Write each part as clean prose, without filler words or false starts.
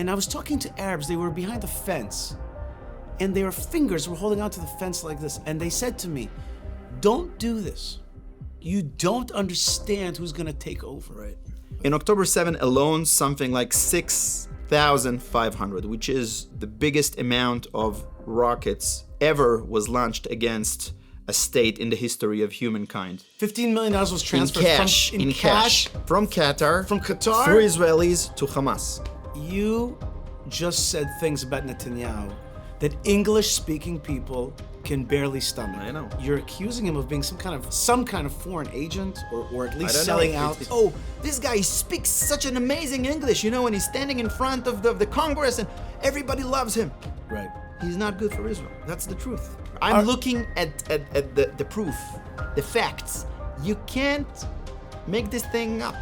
And I was talking to Arabs, they were behind the fence, and their fingers were holding onto the fence like this, and they said to me, don't do this. You don't understand who's gonna take over. Right. In October 7 alone, something like 6,500, which is the biggest amount of rockets ever was launched against a state in the history of humankind. $15 million was transferred in cash from Qatar, from Qatar, through Israelis to Hamas. You just said things about Netanyahu that English-speaking people can barely stomach. I know. You're accusing him of being some kind of foreign agent, or at least I don't selling know. out. Oh, this guy speaks such an amazing English, you know, and he's standing in front of the Congress and everybody loves him. Right. He's not good for Israel. That's the truth. I'm looking at the proof, the facts. You can't make this thing up.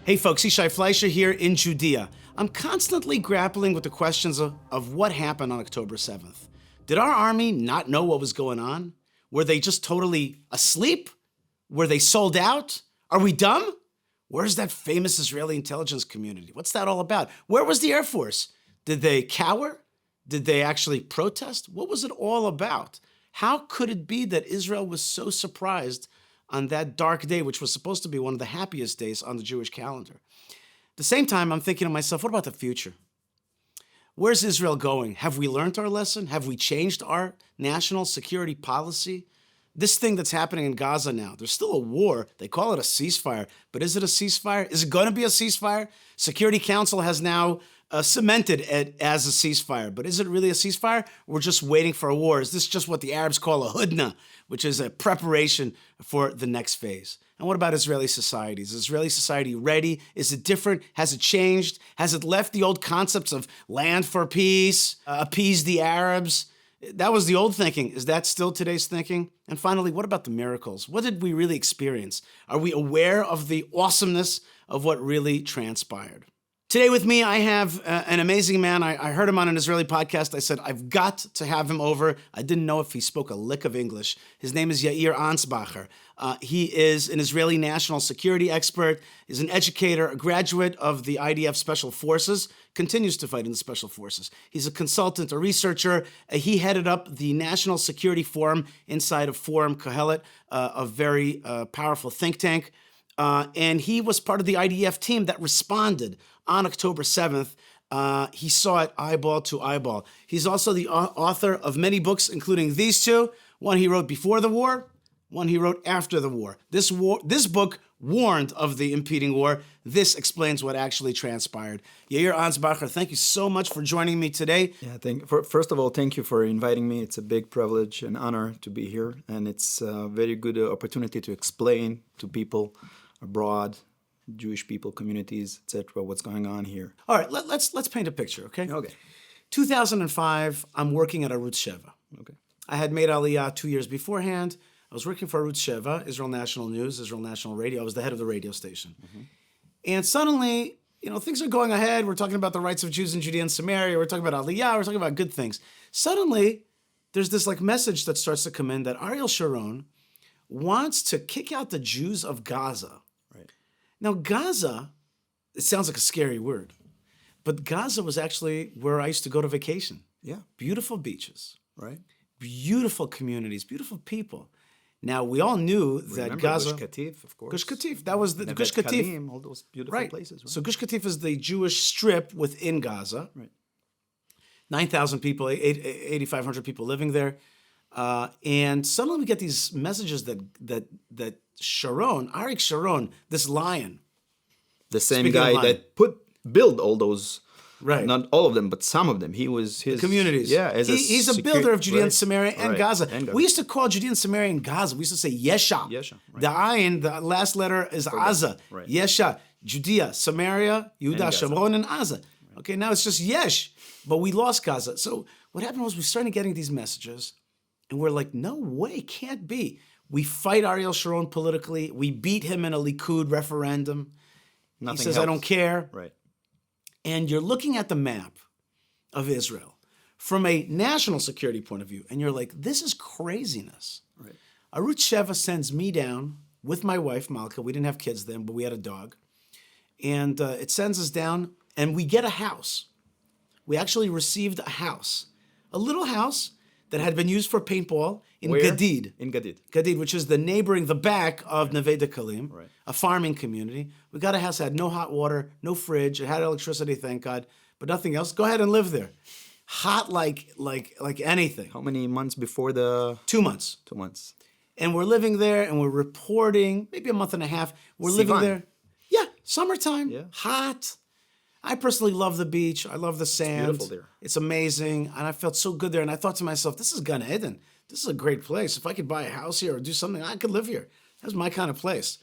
Hey folks, Yishai Fleischer here in Judea. I'm constantly grappling with the questions of what happened on October 7th. Did our army not know what was going on? Were they just totally asleep? Were they sold out? Are we dumb? Where's that famous Israeli intelligence community? What's that all about? Where was the Air Force? Did they cower? Did they actually protest? What was it all about? How could it be that Israel was so surprised on that dark day, which was supposed to be one of the happiest days on the Jewish calendar? At the same time, I'm thinking to myself, what about the future? Where's Israel going? Have we learned our lesson? Have we changed our national security policy? This thing that's happening in Gaza now, there's still a war. They call it a ceasefire, but is it a ceasefire? Is it going to be a ceasefire? Security Council has now cemented it as a ceasefire, but is it really a ceasefire? We're just waiting for a war. Is this just what the Arabs call a hudna, which is a preparation for the next phase? And what about Israeli society? Is Israeli society ready? Is it different? Has it changed? Has it left the old concepts of land for peace, appease the Arabs? That was the old thinking. Is that still today's thinking? And finally, what about the miracles? What did we really experience? Are we aware of the awesomeness of what really transpired? Today with me, I have an amazing man. I heard him on an Israeli podcast. I said, I've got to have him over. I didn't know if he spoke a lick of English. His name is Yair Ansbacher. He is an Israeli national security expert, is an educator, a graduate of the IDF Special Forces, continues to fight in the Special Forces. He's a consultant, a researcher. He headed up the National Security Forum inside of Forum Kohelet, a very powerful think tank. And he was part of the IDF team that responded on October 7th. He saw it eyeball to eyeball. He's also the author of many books, including these two. One he wrote before the war, one he wrote after the war. This book warned of the impending war. This explains what actually transpired. Yair Ansbacher, thank you so much for joining me today. Yeah, first of all, thank you for inviting me. It's a big privilege and honor to be here, and it's a very good opportunity to explain to people abroad, Jewish people, communities, etc., what's going on here. All right, let's paint a picture, okay? Okay. 2005, I'm working at Arutz Sheva. Okay. I had made Aliyah 2 years beforehand. I was working for Arutz Sheva, Israel National News, Israel National Radio. I was the head of the radio station. Mm-hmm. And suddenly, things are going ahead. We're talking about the rights of Jews in Judea and Samaria. We're talking about Aliyah. We're talking about good things. Suddenly, there's this message that starts to come in that Ariel Sharon wants to kick out the Jews of Gaza. Right. Now, Gaza, it sounds like a scary word, but Gaza was actually where I used to go to vacation. Yeah. Beautiful beaches. Right. Beautiful communities, beautiful people. Now, we all knew that Gaza... Gush Katif, of course. Gush Katif, that was the Nevet Gush Katif. Kalim, all those beautiful places. Right? So Gush Katif is the Jewish strip within Gaza. Right. 9,000 people, 8,500 people living there. And suddenly we get these messages that Sharon, Arik Sharon, this lion. The same guy that built all those... Right. Not all of them, but some of them. He was his... The communities. Yeah. He's a builder of Judea and Samaria and Gaza. And We used to call Judea and Samaria and Gaza. We used to say Yesha. Yesha, right. The ayin, the last letter is Aza. Right. Yesha. Judea, Samaria, Yehuda, Shomron, and Aza. Right. Okay, now it's just Yesh. But we lost Gaza. So what happened was we started getting these messages, and we're like, no way, can't be. We fight Ariel Sharon politically. We beat him in a Likud referendum. Nothing He says, helps. I don't care. Right. And you're looking at the map of Israel from a national security point of view, and you're like, this is craziness. Right. Arutz Sheva sends me down with my wife, Malka. We didn't have kids then, but we had a dog. And it sends us down and we get a house. We actually received a house, a little house that had been used for paintball in Where? Gadid. In Gadid. Gadid, which is the back of Neve Dekalim, Right. a farming community. We got a house that had no hot water, no fridge. It had electricity, thank God, but nothing else. Go ahead and live there. Hot like anything. How many months before the 2 months. 2 months? And we're living there and we're reporting, maybe a month and a half. We're living Sivan. there. Yeah, summertime, Yeah. hot. I personally love the beach. I love the sand. beautiful there. It's amazing. And I felt so good there. And I thought to myself, this is Gan Eden. This is a great place. If I could buy a house here or do something, I could live here. That's my kind of place.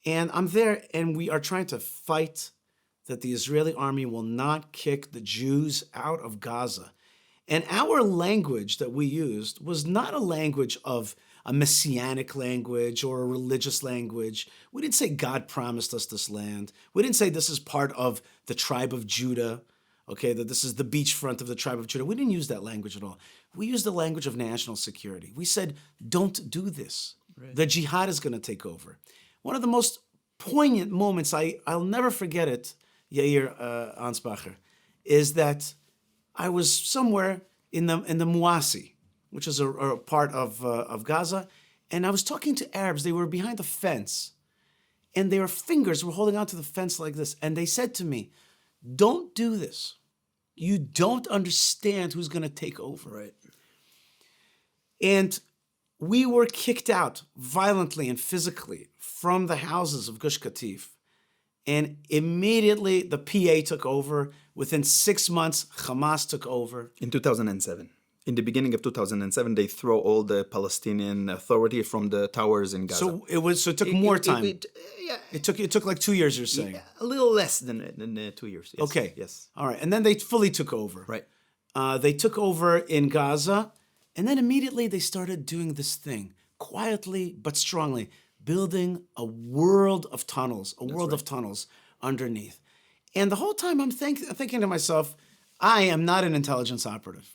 And I'm there and we are trying to fight that the Israeli army will not kick the Jews out of Gaza. And our language that we used was not a language of a messianic language or a religious language. We didn't say God promised us this land. We didn't say this is part of the tribe of Judah, okay, that this is the beachfront of the tribe of Judah. We didn't use that language at all. We used the language of national security. We said, don't do this. Right. The jihad is going to take over. One of the most poignant moments, I'll never forget it, Yair Ansbacher, is that I was somewhere in the Muasi, which is a part of Gaza, and I was talking to Arabs. They were behind the fence, and their fingers were holding onto the fence like this, and they said to me, don't do this. You don't understand who's going to take over. Right. And we were kicked out violently and physically from the houses of Gush Katif. And immediately the PA took over. Within 6 months, Hamas took over. In 2007. In the beginning of 2007, they throw all the Palestinian Authority from the towers in Gaza. So it took more time. It took like 2 years, you're saying. Yeah, a little less than 2 years. Yes. Okay. Yes. All right. And then they fully took over. Right. They took over in Gaza, and then immediately they started doing this thing, quietly but strongly, building a world of tunnels, of tunnels underneath. And the whole time I'm thinking to myself, I am not an intelligence operative,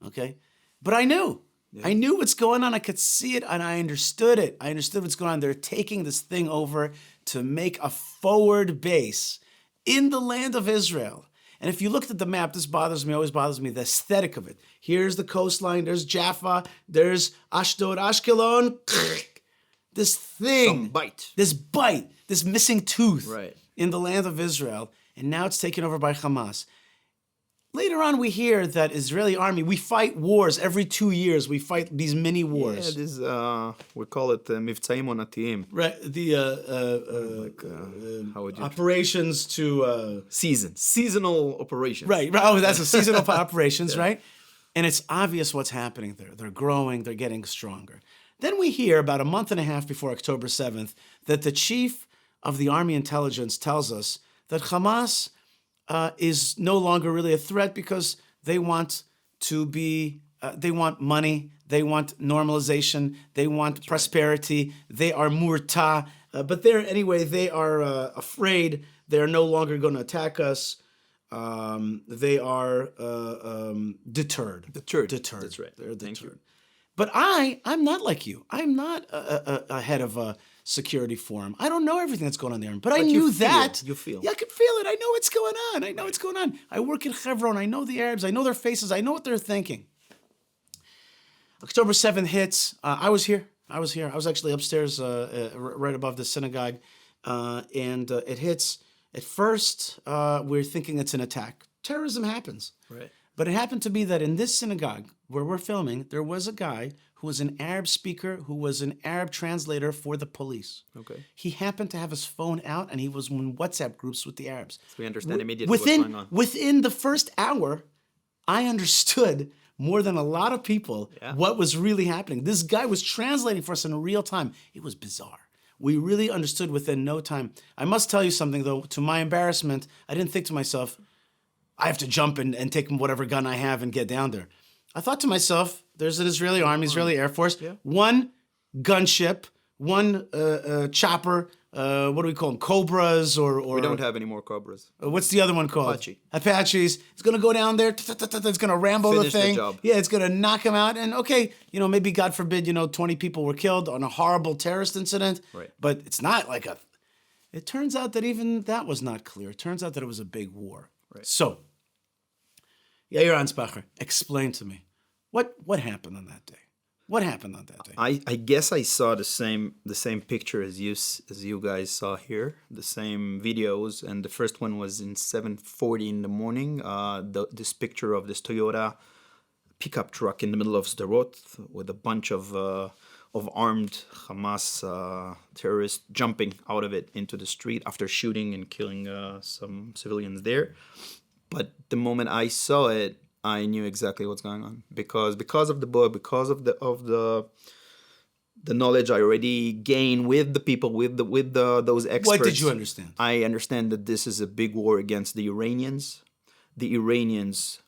okay? But I knew. Yeah. I knew what's going on. I could see it, and I understood it. I understood what's going on. They're taking this thing over to make a forward base in the land of Israel. And if you looked at the map, this always bothers me, the aesthetic of it. Here's the coastline, there's Jaffa, there's Ashdod, Ashkelon. This thing, this bite, this missing tooth in the land of Israel. And now it's taken over by Hamas. Later on, we hear that Israeli army, we fight wars every 2 years. We fight these mini wars. Yeah, this we call it Mivtzaim Onatiyim. Right, the how would you operations to... seasonal operations. Right, oh, that's a seasonal operations, right? And it's obvious what's happening there. They're growing, they're getting stronger. Then we hear about a month and a half before October 7th that the chief of the army intelligence tells us that Hamas is no longer really a threat because they want to be, they want money, they want normalization, they want prosperity, they are murta, but they are afraid they're no longer going to attack us. They are deterred. Deterred. That's right. They're deterred. Thank you. But I'm not like you. I'm not a head of a security forum. I don't know everything that's going on there. But I knew that. You feel. Yeah, I can feel it. I know what's going on. I know what's going on. I work in Hebron. I know the Arabs. I know their faces. I know what they're thinking. October 7th hits. I was here. I was actually upstairs right above the synagogue. And it hits. At first, we're thinking it's an attack. Terrorism happens. Right. But it happened to be that in this synagogue where we're filming, there was a guy who was an Arab speaker, who was an Arab translator for the police. Okay. He happened to have his phone out, and he was in WhatsApp groups with the Arabs. So we understand immediately what's going on. Within the first hour, I understood more than a lot of people what was really happening. This guy was translating for us in real time. It was bizarre. We really understood within no time. I must tell you something, though. To my embarrassment, I didn't think to myself, I have to jump and take whatever gun I have and get down there. I thought to myself, there's an Israeli army, Israeli Air Force, one gunship, one chopper, what do we call them, Cobras or... We don't have any more Cobras. What's the other one called? Apaches. It's going to go down there, it's going to rambo the thing. The job. Yeah, it's going to knock them out. And okay, maybe God forbid, 20 people were killed on a horrible terrorist incident. Right. But it's not like It turns out that even that was not clear. It turns out that it was a big war. Right. So, Yair Ansbacher, explain to me, what happened on that day? What happened on that day? I guess I saw the same picture as you guys saw here, the same videos, and the first one was in 7:40 in the morning. This picture of this Toyota pickup truck in the middle of Sderot with a bunch of armed Hamas terrorists jumping out of it into the street after shooting and killing some civilians there. But the moment I saw it, I knew exactly what's going on because of the book, because of the knowledge I already gained with the people, with those experts. What did you understand? I understand that this is a big war against the Iranians. The Iranians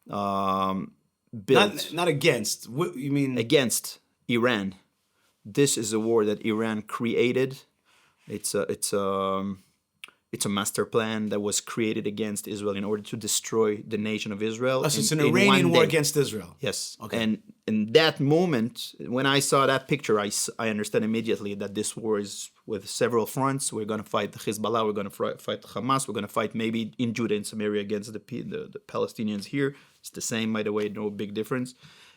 built Not against. What you mean? against Iran. This is a war that Iran created. It's a master plan that was created against Israel in order to destroy the nation of Israel. So it's an Iranian war against Israel. Yes. Okay. And in that moment, when I saw that picture, I understood immediately that this war is with several fronts. We're going to fight the Hezbollah. We're going to fight Hamas. We're going to fight maybe in Judah and Samaria against the Palestinians here. It's the same, by the way, no big difference.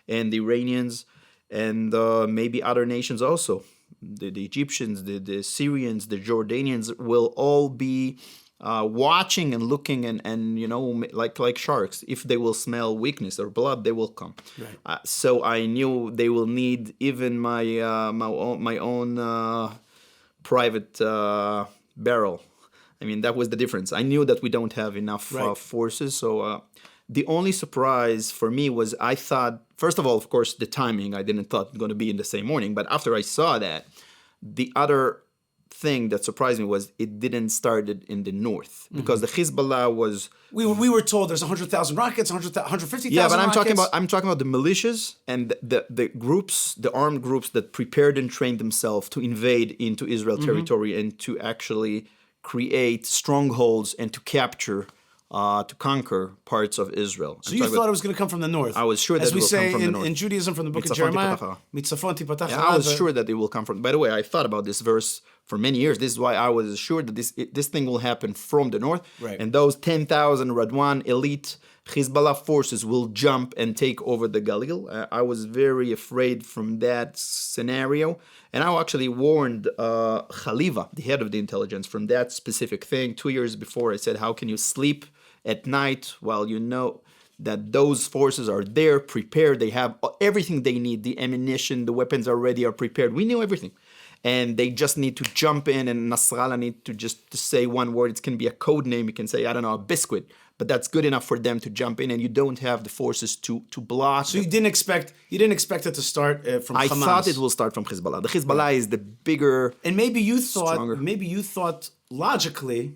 And the Iranians and maybe other nations also. The Egyptians, the Syrians, the Jordanians will all be watching and looking and like sharks. If they will smell weakness or blood, they will come. Right. So I knew they will need even my own private barrel. I mean, that was the difference. I knew that we don't have enough forces. So the only surprise for me was I thought, first of all, of course, the timing. I didn't thought it was going to be in the same morning. But after I saw that, the other thing that surprised me was it didn't start in the north because the Hezbollah was. We were told there's 100,000 rockets, 150,000. Yeah, but I'm rockets. talking about the militias and the groups, the armed groups that prepared and trained themselves to invade into Israel territory and to actually create strongholds and to capture. To conquer parts of Israel. So you thought it was going to come from the north? I was sure that as it we will say come from the north. in Judaism, from the book of Mitzafon Jeremiah. tipatacha. Mitzafon tipatacha. Yeah, I was sure that it will come from. By the way, I thought about this verse for many years. This is why I was assured that this thing will happen from the north. Right. And those 10,000 Radwan elite Hezbollah forces will jump and take over the Galil. I was very afraid from that scenario. And I actually warned Khaliva, the head of the intelligence, from that specific thing 2 years before. I said, how can you sleep at night while you know that those forces are there, prepared, they have everything they need, the ammunition, the weapons already are prepared. We knew everything. And they just need to jump in, and Nasrallah need to just to say one word. It can be a code name. You can say, I don't know, a biscuit. But that's good enough for them to jump in, and you don't have the forces to block. So you didn't expect it to start from Hamas. I thought it will start from Hezbollah. The Hezbollah is the bigger, and maybe you thought logically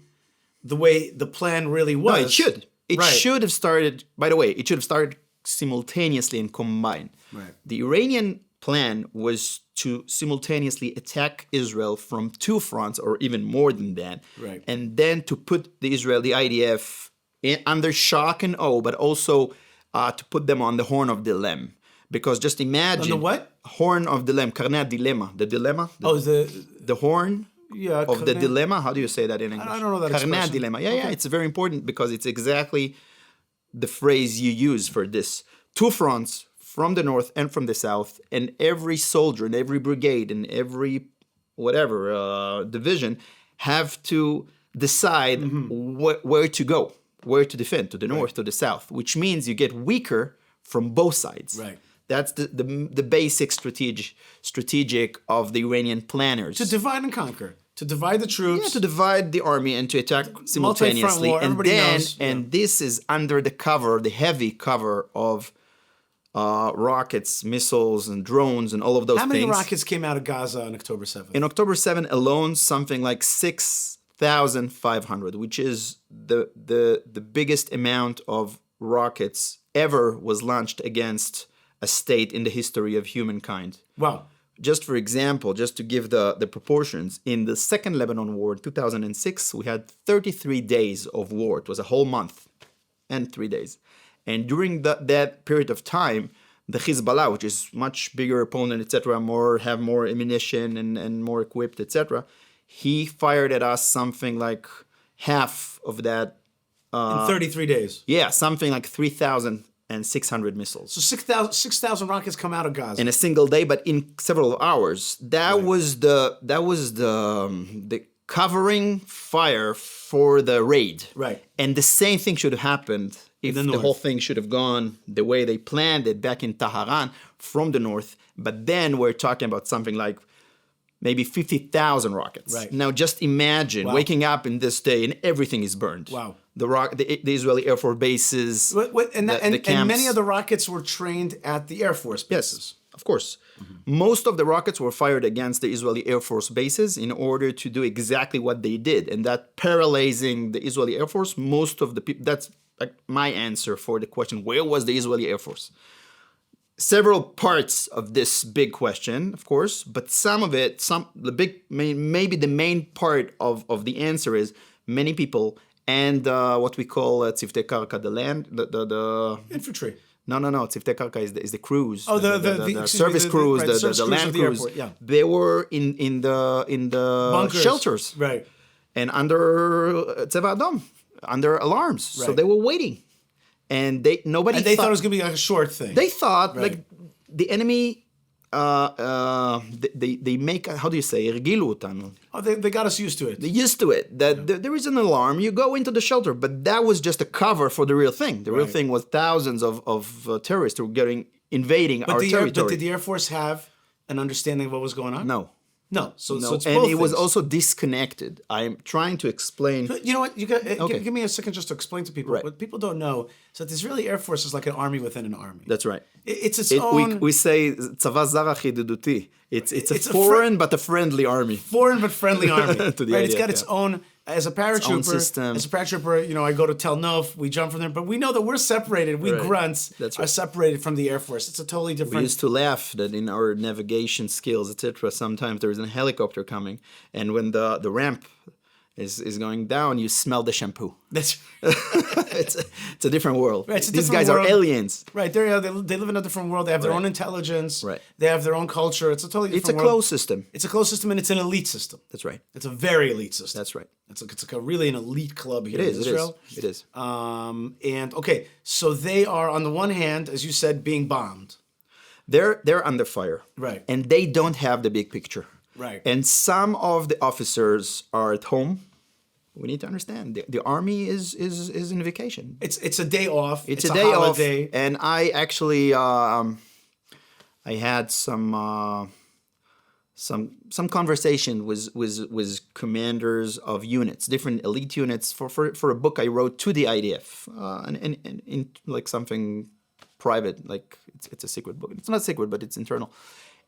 the way the plan really was. No, it should. It should have started, by the way, it should have started simultaneously and combined. Right. The Iranian plan was to simultaneously attack Israel from two fronts or even more than that. Right. And then to put the IDF under shock and awe, but also to put them on the horn of dilemma. Because just imagine. On the what? Horn of dilemma, karnat dilemma. The dilemma? The horn. Yeah, of the dilemma. How do you say that in English? I don't know that expression. Dilemma. Yeah, it's very important because it's exactly the phrase you use for this. Two fronts from the north and from the south, and every soldier and every brigade and every division have to decide where to go, where to defend, to the north, to the south, which means you get weaker from both sides. Right. That's the basic strategic of the Iranian planners. To divide and conquer. To divide the troops. Yeah, to divide the army and to attack simultaneously. War, everybody knows. And this is under the cover, the heavy cover of rockets, missiles, and drones and all of those things. How many rockets came out of Gaza on October 7th? In October 7 alone, something like 6,500, which is the biggest amount of rockets ever was launched against a state in the history of humankind. Wow. Just for example, just to give the proportions, in the Second Lebanon War in 2006, we had 33 days of war. It was a whole month and 3 days. And during that period of time, the Hezbollah, which is much bigger opponent, etc., have more ammunition and more equipped, etc., he fired at us something like half of that. In 33 days. Yeah, something like 3,600 missiles. So 6,000 rockets come out of Gaza. In a single day, but in several hours. That was the covering fire for the raid. Right. And the same thing should have happened if the whole thing should have gone the way they planned it back in Tehran from the north. But then we're talking about something like maybe 50,000 rockets. Right. Now just imagine waking up in this day and everything is burned. Wow. The Israeli Air Force bases, And the camps. many of the rockets were trained at the Air Force bases. Yes, of course. Most of the rockets were fired against the Israeli Air Force bases in order to do exactly what they did. And that paralyzing the Israeli Air Force, most of the people, that's like my answer for the question, where was the Israeli Air Force? Several parts of this big question, of course, but some of it, maybe the main part of the answer is many people and what we call tzivtei karka, the land, the Infantry. No. Tzivtei karka is the crews. Oh, the service crews, the land crews. Airport, yeah. They were in the Bunkers. shelters, Right. and under Tzeva Adom, under alarms. Right. So they were waiting, and they thought it was going to be like a short thing. They thought like the enemy. They make, how do you say, הרגילו אותנו. Oh, they got us used to it. They're used to it. That there is an alarm, you go into the shelter, but that was just a cover for the real thing. The real thing was thousands of terrorists who were invading our territory. But did the Air Force have an understanding of what was going on? No. No. So it's and both it was things. also disconnected. I'm trying to explain. You know what? Give me a second just to explain to people. Right. What people don't know is that the Israeli Air Force is like an army within an army. That's right. It's its own... We say צבא זר אך ידידותי. It's a foreign but a friendly army. Foreign but friendly army. To the right? IDF, It's got its own... As a paratrooper, system. I go to Tel Nof, we jump from there, but we know that we're separated. We grunts are separated from the Air Force. It's a totally different... We used to laugh that in our navigation skills, etc., sometimes there is a helicopter coming, and when the ramp is going down, you smell the shampoo. That's it's a different world. Right, These guys are aliens. Right, they live in a different world. They have their own intelligence. Right. They have their own culture. It's a totally different world. It's a closed system. It's a closed system, and it's an elite system. That's right. It's a very elite system. That's right. It's like really an elite club here in Israel. It is. And okay, so they are on the one hand, as you said, being bombed. They're under fire. Right. And they don't have the big picture. Right. And some of the officers are at home. We need to understand the army is in vacation. It's a day off. It's a day holiday. off. And I actually I had some conversation with commanders of units, different elite units for a book I wrote to the IDF, and in like something private, like it's a secret book. It's not secret, but it's internal.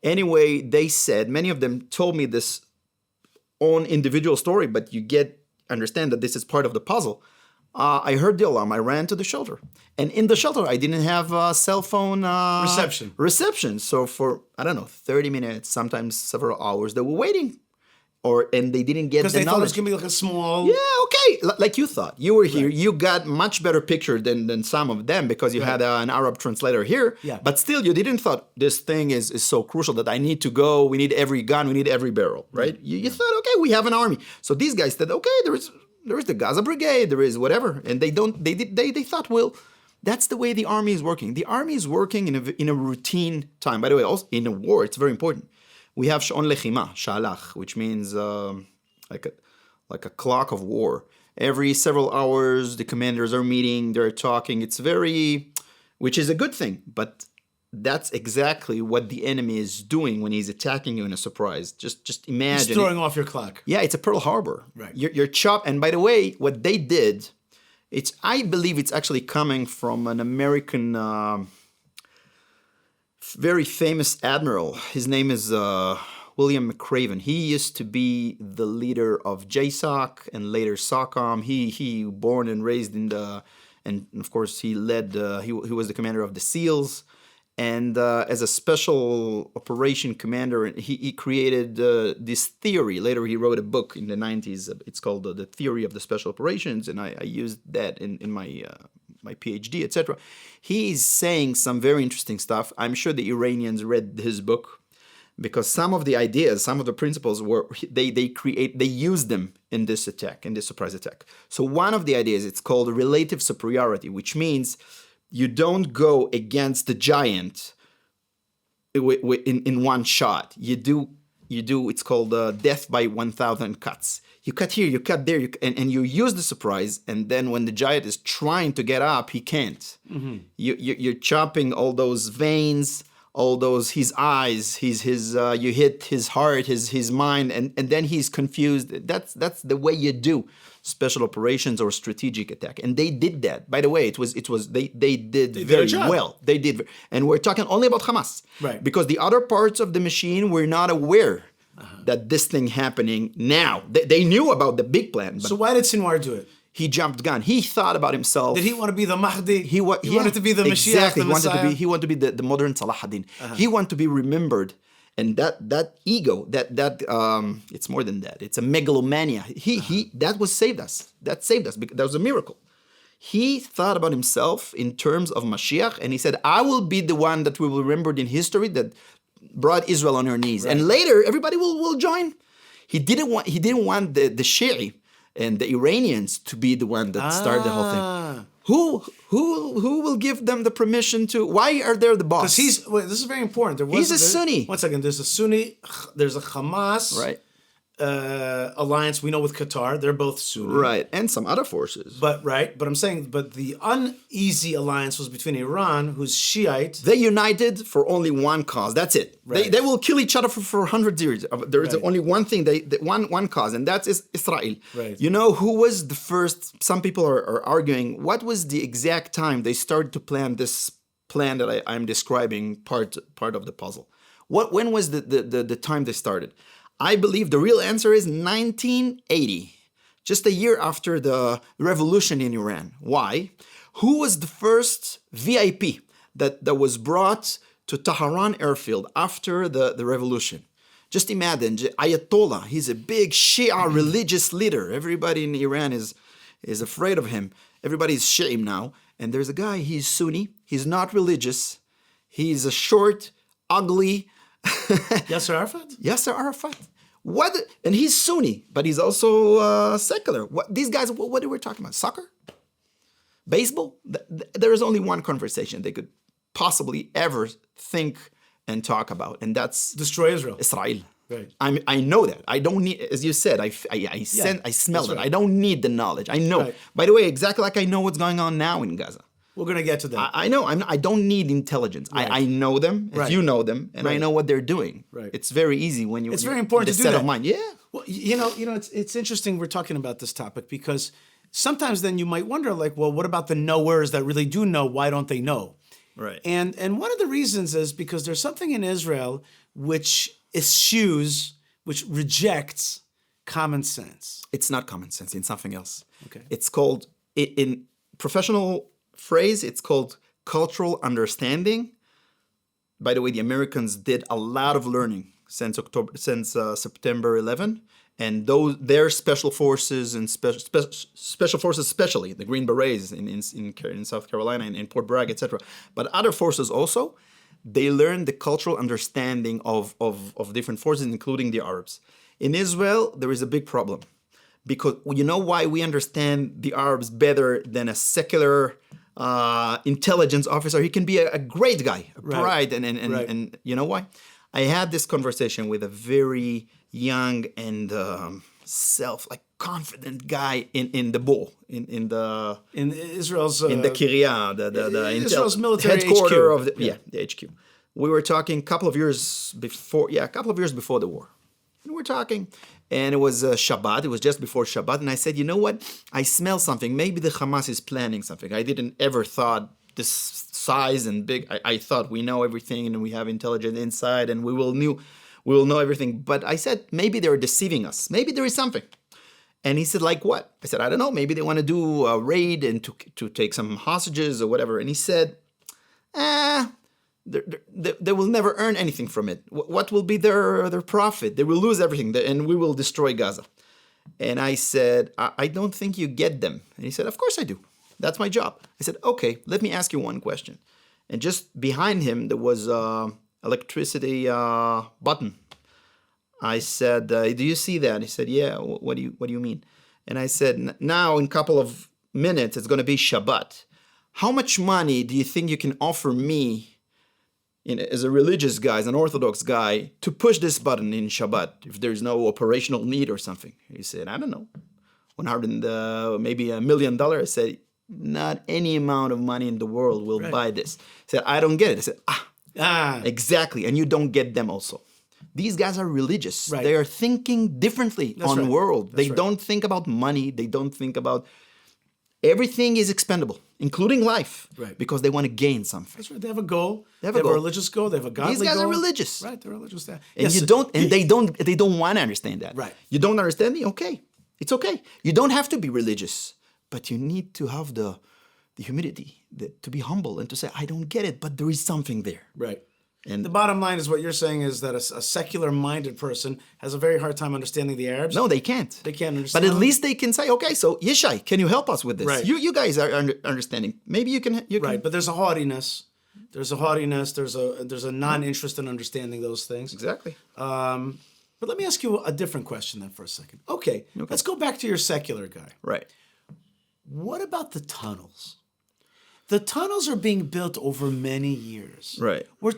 Anyway, they said, many of them told me this own individual story, but you understand that this is part of the puzzle. I heard the alarm. I ran to the shelter. And in the shelter, I didn't have cell phone reception. So for, 30 minutes, sometimes several hours, they were waiting. And they didn't get the knowledge. Because they thought it was going to be like a small... Yeah, okay. Like you thought. You were here. Right. You got much better picture than some of them because you had an Arab translator here. Yeah. But still, you didn't thought this thing is so crucial that I need to go. We need every gun. We need every barrel, right? You thought, okay, we have an army. So these guys said, okay, there is the Gaza Brigade. There is whatever. And they thought, well, that's the way the army is working. The army is working in a routine time. By the way, also in a war, it's very important. We have sh'on lechima, shalach, which means like a clock of war. Every several hours, the commanders are meeting, they're talking. It's which is a good thing, but that's exactly what the enemy is doing when he's attacking you in a surprise. Just imagine. He's throwing off your clock. Yeah, it's a Pearl Harbor. Right. You're chopped. And by the way, what they did, I believe it's actually coming from an American... very famous admiral. His name is William McRaven. He used to be the leader of JSOC and later SOCOM. He born and raised and of course he led. He was the commander of the SEALs, and as a special operation commander, he created this theory. Later, he wrote a book in the 90s. It's called The Theory of the Special Operations, and I used that in my PhD, etc. He's saying some very interesting stuff. I'm sure the Iranians read his book. because some of the ideas, some of the principles were they used them in this attack, in this surprise attack. So one of the ideas, it's called relative superiority, which means you don't go against the giant in one shot. You do. It's called death by 1,000 cuts. You cut here, you cut there, and you use the surprise. And then when the giant is trying to get up, he can't. Mm-hmm. You're chopping all those veins, all those his eyes, you hit his heart, his mind, and then he's confused. That's the way you do special operations or strategic attack, and they did that. By the way, they did very well. They did, and we're talking only about Hamas, right? Because the other parts of the machine were not aware that this thing happening now. They knew about the big plan. But so why did Sinwar do it? He jumped gun. He thought about himself. Did he want to be the Mahdi? He wanted to be the Mashiach, exactly. the Messiah? He wanted to be the modern Salah ad-Din. He wanted to be remembered. And that ego, it's more than that. It's a megalomania. That saved us. That saved us. That was a miracle. He thought about himself in terms of Mashiach, and he said, "I will be the one that will be remembered in history that brought Israel on her knees, and later everybody will join." He didn't want the Shi'i and the Iranians to be the one that started the whole thing. Who will give them the permission to? Why are they the boss? Because this is very important. He's a Sunni. One second. There's a Sunni. There's a Hamas. Right. Alliance we know with Qatar. They're both Sunni. Right, and some other forces. But I'm saying, the uneasy alliance was between Iran, who's Shiite. They united for only one cause. That's it. Right. They will kill each other for hundreds of years. There is only one thing. One cause, and that's Israel. Right. You know who was the first? Some people are arguing. What was the exact time they started to plan this plan that I'm describing? Part of the puzzle. When was the time they started? I believe the real answer is 1980, just a year after the revolution in Iran. Why? Who was the first VIP that was brought to Tehran airfield after the revolution? Just imagine, Ayatollah, he's a big Shia religious leader. Everybody in Iran is afraid of him. Everybody's Shi'im now. And there's a guy, he's Sunni, he's not religious, he's a short, ugly, Yasser Arafat? Yasser Arafat. What? And he's Sunni, but he's also secular. These guys, what are we talking about? Soccer? Baseball? There is only one conversation they could possibly ever think and talk about, and that's destroy Israel. Israel. Right. I know that. I don't need, as you said, I smell it. Right. I don't need the knowledge. I know. Right. By the way, exactly like I know what's going on now in Gaza. We're going to get to that. I know. I don't need intelligence. Right. I know them, as you know them, and I know what they're doing. Right. It's very easy when you. It's very important to do that. The set of mind. Yeah. Well, it's interesting we're talking about this topic because sometimes then you might wonder, like, well, what about the knowers that really do know? Why don't they know? Right. And one of the reasons is because there's something in Israel which eschews, which rejects common sense. It's not common sense. It's something else. Okay. It's called, in professional phrase, it's called cultural understanding. By the way, the Americans did a lot of learning since September 11, and their special forces and special forces, especially the Green Berets in South Carolina and in Port Bragg, etc. But other forces also, they learned the cultural understanding of different forces, including the Arabs. In Israel, there is a big problem because you know why we understand the Arabs better than a secular intelligence officer. He can be a great guy, a pride, and you know why? I had this conversation with a very young and confident guy in the bull in Israel's in the Kiryat, the Israel's military headquarter HQ. of the HQ. We were talking a couple of years before the war. And we're talking, and it was Shabbat. It was just before Shabbat, and I said, you know what? I smell something. Maybe the Hamas is planning something. I didn't ever thought this size and big. I thought we know everything and we have intelligence inside and we will know everything. But I said, maybe they're deceiving us. Maybe there is something. And he said, like what? I said, I don't know. Maybe they want to do a raid and to take some hostages or whatever. And he said, they will never earn anything from it. What will be their profit? They will lose everything and we will destroy Gaza. And I said, I don't think you get them. And he said, of course I do. That's my job. I said, okay, let me ask you one question. And just behind him, there was electricity button. I said, do you see that? He said, yeah, what do you mean? And I said, now in a couple of minutes, it's going to be Shabbat. How much money do you think you can offer me as a religious guy, as an Orthodox guy, to push this button in Shabbat if there's no operational need or something? He said, I don't know, 100, maybe $1 million. I said, not any amount of money in the world will buy this. He said, I don't get it. I said, exactly. And you don't get them also. These guys are religious. Right. They are thinking differently on the world. They don't think about money. They don't think about everything is expendable, including life, because they want to gain something. That's right. They have a goal. They have a religious goal. They have a godly goal. These guys are religious. Right. They're religious. And yes, they don't want to understand that. Right. You don't understand me? Okay. It's okay. You don't have to be religious, but you need to have the humility to be humble and to say, I don't get it, but there is something there. Right. And the bottom line is what you're saying is that a secular-minded person has a very hard time understanding the Arabs. No, they can't. They can't understand. But at least they can say, okay, so Yishai, can you help us with this? Right. You guys are understanding. Maybe you can. Right, but there's a haughtiness. There's a non-interest in understanding those things. Exactly. But let me ask you a different question then for a second. Okay, let's go back to your secular guy. Right. What about the tunnels? The tunnels are being built over many years. Right. We're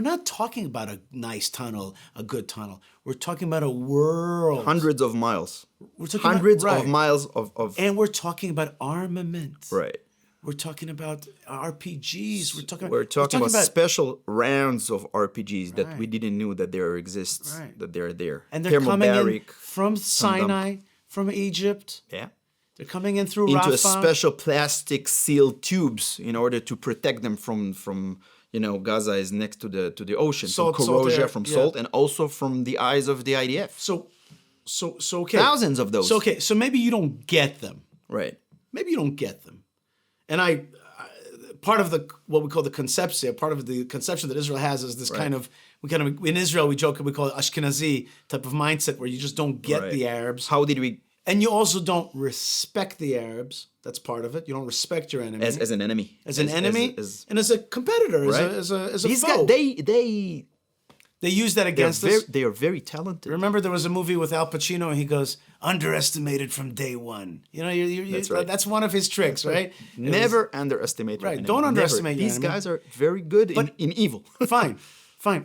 not talking about a nice tunnel, a good tunnel. We're talking about a world. Hundreds of miles. We're talking Hundreds about, of miles of. And we're talking about armament. Right. We're talking about RPGs. We're talking about special rounds of RPGs that we didn't know that there exists, that they're there. And they're coming in from Sinai, from Egypt. Yeah. They're coming in through into Rafah. a special plastic sealed tubes in order to protect them from Gaza is next to the ocean, from corrosion, from salt, and also from the eyes of the IDF. So okay. Thousands of those. So maybe you don't get them. Right. Maybe you don't get them. And part of what we call the conception, part of the conception that Israel has is this kind of in Israel we joke, we call it Ashkenazi type of mindset where you just don't get the Arabs. How did we? And you also don't respect the Arabs. That's part of it. You don't respect your enemy as an enemy, and as a competitor, as a These foe. Guys, they use that against us. They are very talented. Remember, there was a movie with Al Pacino, and he goes, "Underestimated from day one." That's right. That's one of his tricks, right? Never underestimate. Right. Don't underestimate your enemy. These guys are very good in evil. Fine.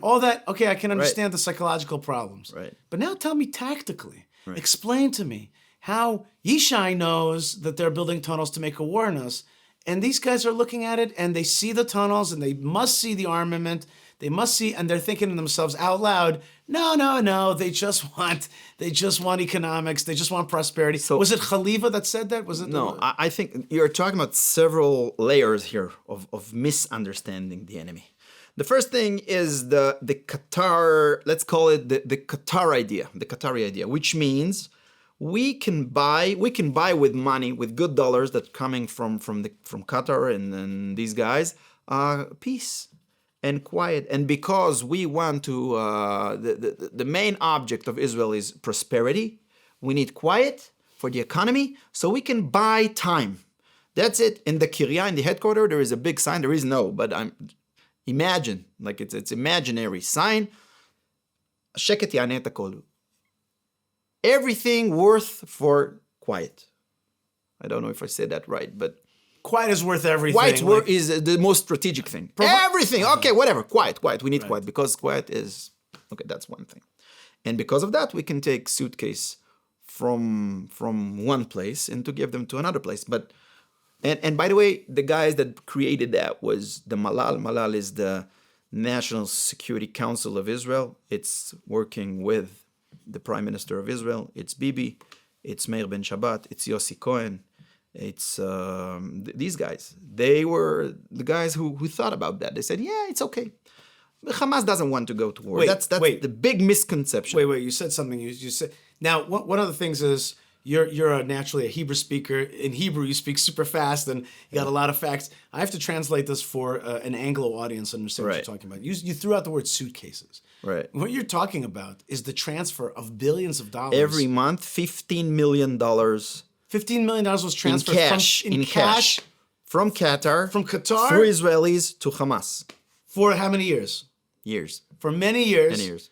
All that. Okay, I can understand the psychological problems. Right. But now tell me tactically. Right. Explain to me how Yishai knows that they're building tunnels to make a war on us, and these guys are looking at it, and they see the tunnels, and they must see the armament. They must see, and they're thinking to themselves out loud, no, they just want economics, they just want prosperity. So, was it Khalifa that said that? Was it? No, I think you're talking about several layers here of misunderstanding the enemy. The first thing is the Qatar, let's call it the Qatari idea, which means we can buy with money, with good dollars that coming from Qatar and these guys, peace and quiet. And because we want to, the main object of Israel is prosperity, we need quiet for the economy, so we can buy time. That's it. In the Kiryat, in the headquarters, there is a big sign. There is no, but imagine, like it's imaginary sign. Sheket yaneh et hakol. Everything worth for quiet. I don't know if I said that right, but quiet is worth everything. Quiet is the most strategic thing. Everything. Okay, whatever. Quiet. We need quiet because quiet is okay. That's one thing, and because of that, we can take suitcase from one place and to give them to another place. But and by the way, the guys that created that was the Malal. Malal is the National Security Council of Israel. It's working with the Prime Minister of Israel. It's Bibi. It's Meir Ben Shabbat. It's Yossi Cohen. It's these guys. They were the guys who thought about that. They said, yeah, it's okay. Hamas doesn't want to go to war. That's the big misconception. Wait. You said something. You said now. One of the things is you're naturally a Hebrew speaker. In Hebrew, you speak super fast and you got a lot of facts. I have to translate this for an Anglo audience to understand what you're talking about. You threw out the word suitcases. Right. What you're talking about is the transfer of billions of dollars every month. $15 million. $15 million was transferred in cash from Qatar through Israelis to Hamas. For how many years? Years. For many years. Many years.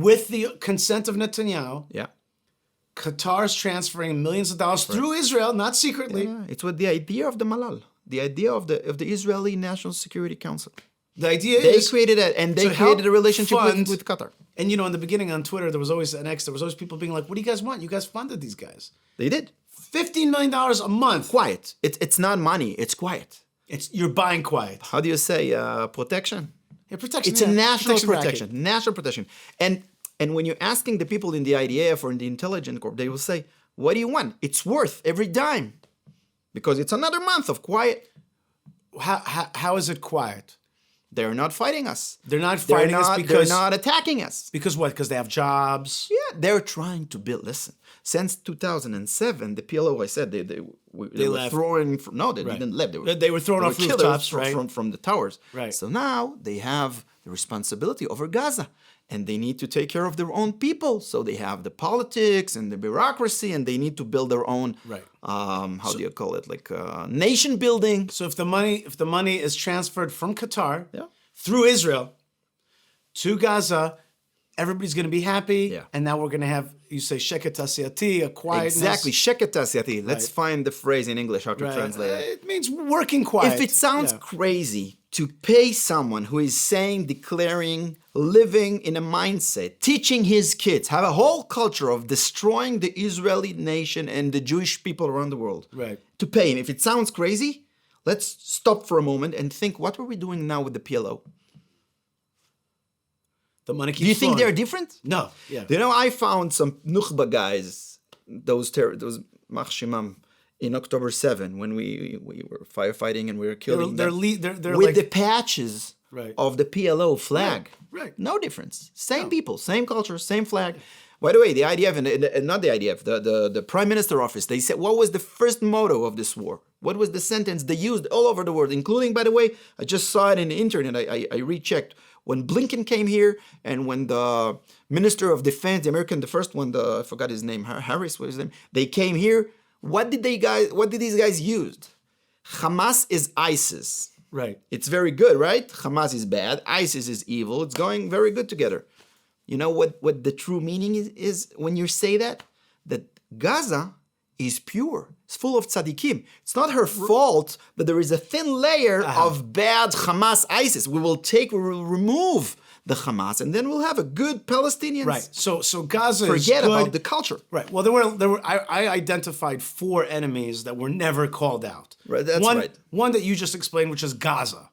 With the consent of Netanyahu, Yeah. Qatar is transferring millions of dollars through Israel, not secretly. Yeah. It's with the idea of the Malal, the idea of the Israeli National Security Council. The idea They is created it, and they to help created a relationship fund- with Qatar. And in the beginning on Twitter, there was always people being like, "What do you guys want? You guys funded these guys. They did. $15 million a month. Quiet. It's not money. It's quiet. You're buying quiet. How do you say protection? Yeah, protection. It's a national racket. protection. National protection. And when you're asking the people in the IDF or in the intelligence corps, they will say, "What do you want?" It's worth every dime, because it's another month of quiet. How is it quiet? They're not fighting us. They're not fighting us because they're not attacking us. Because what? Because they have jobs. Yeah, they're trying to build. Listen, since 2007, the PLO, I said they were left. throwing. No, they Right. didn't leave. They were thrown off killers rooftops, right? from the towers. Right. So now they have the responsibility over Gaza, and they need to take care of their own people. So they have the politics and the bureaucracy, and they need to build their own. Right. How do you call it? Like nation building. So if the money is transferred from Qatar Yeah. through Israel to Gaza, everybody's going to be happy. Yeah. And now we're going to have, you say, sheket tasiyati, a quietness. Exactly. Sheket tasiyati. Let's find the phrase in English, how to Right. translate it. It means working quiet. If it sounds Yeah. crazy to pay someone who is saying, declaring, living in a mindset, teaching his kids, have a whole culture of destroying the Israeli nation and the Jewish people around the world, Right. to pay him, if it sounds crazy, let's stop for a moment and think, what are we doing now with the PLO? The money keeps Do you think flowing. they're different? No. Yeah. You know, I found some Nukhba guys, those Machshimam, in October 7 when we were firefighting and we were killing them. They're With like, the patches Right. of the PLO flag. Right. No difference. Same people, same culture, same flag. By the way, the IDF, and not the IDF, the Prime Minister office, they said, what was the first motto of this war? What was the sentence they used all over the world, including, by the way, I just saw it in the internet, I rechecked. When Blinken came here and when the Minister of Defense, the American, the first one, I forgot his name, Harris, what was his name? They came here. What did these guys use? Hamas is ISIS. right. It's very good, right? Hamas is bad. ISIS is evil. It's going very good together. You know what the true meaning is when you say that? That Gaza is pure. It's full of tzaddikim. It's not her fault that there is a thin layer of bad Hamas ISIS. We will remove the Hamas, and then we'll have a good Palestinians. Right. So Gaza is Forget good. about the culture. Right. Well, there were. I identified 4 enemies that were never called out. Right, that's one, right. One that you just explained, which is Gaza.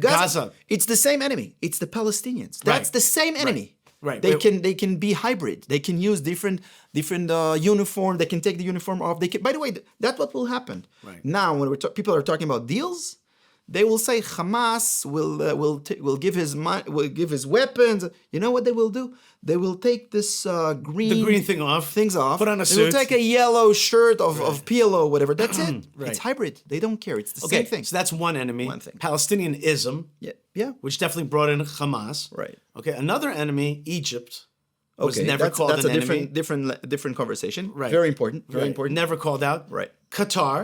Gaza. It's the same enemy. It's the Palestinians. That's the same enemy. Right. They can be hybrid. They can use different uniform. They can take the uniform off. By the way, that's what will happen. Right. Now, when people are talking about deals, they will say Hamas will give his weapons. You know what they will do? They will take this The green thing off. things off. Put on a They suit. will take a yellow shirt of PLO, whatever. That's it. Right. It's hybrid. They don't care. It's the Okay. same thing. So that's one enemy. One thing. Palestinianism, Yeah. which definitely brought in Hamas. Right. Okay. Another enemy, Egypt, was Okay, never called that's an a enemy. different conversation. Right. Very important. Very Right. important. Never called out. Right. Qatar,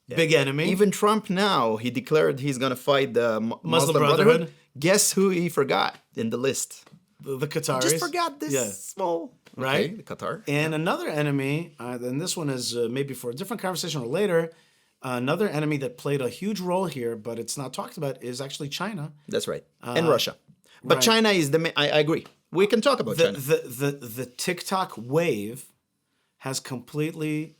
big enemy. Even Trump now, he declared he's going to fight the Muslim Brotherhood. Guess who he forgot in the list? the Qataris. Just forgot this small. Right. Okay, the Qatar. And another enemy, and this one is maybe for a different conversation or later, another enemy that played a huge role here, but it's not talked about, is actually China. That's right. And Russia. But right. China is I agree. We can talk about China. The TikTok wave has completely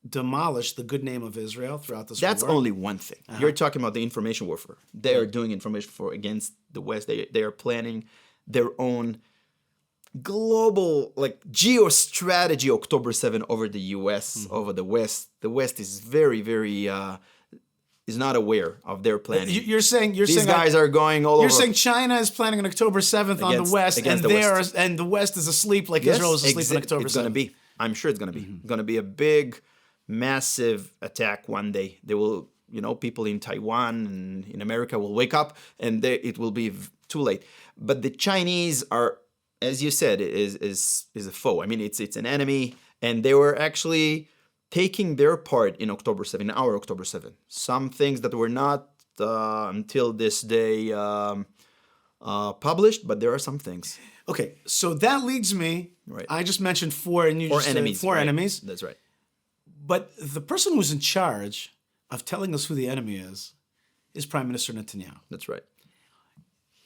demolished the good name of Israel throughout this That's war. only one thing. You're talking about the information warfare. They are doing information warfare against the West. They are planning their own global geostrategy October 7 over the US, over the West. The West is very, very is not aware of their planning. You're saying These guys are going all over. You're saying China is planning on October 7th on the West, and the West is asleep like Israel is asleep on October 7th. It's going to be. I'm sure it's going to be. Going to be a big, massive attack one day. They will, people in Taiwan and in America will wake up, and it will be too late. But the Chinese are, as you said, is a foe. I mean, it's an enemy, and they were actually taking their part in October 7, in our October 7. Some things that were not until this day published, but there are some things. Okay, so that leads me. Right. I just mentioned four, and you Four just said enemies. four right. enemies. That's right. But the person who's in charge of telling us who the enemy is Prime Minister Netanyahu. That's right.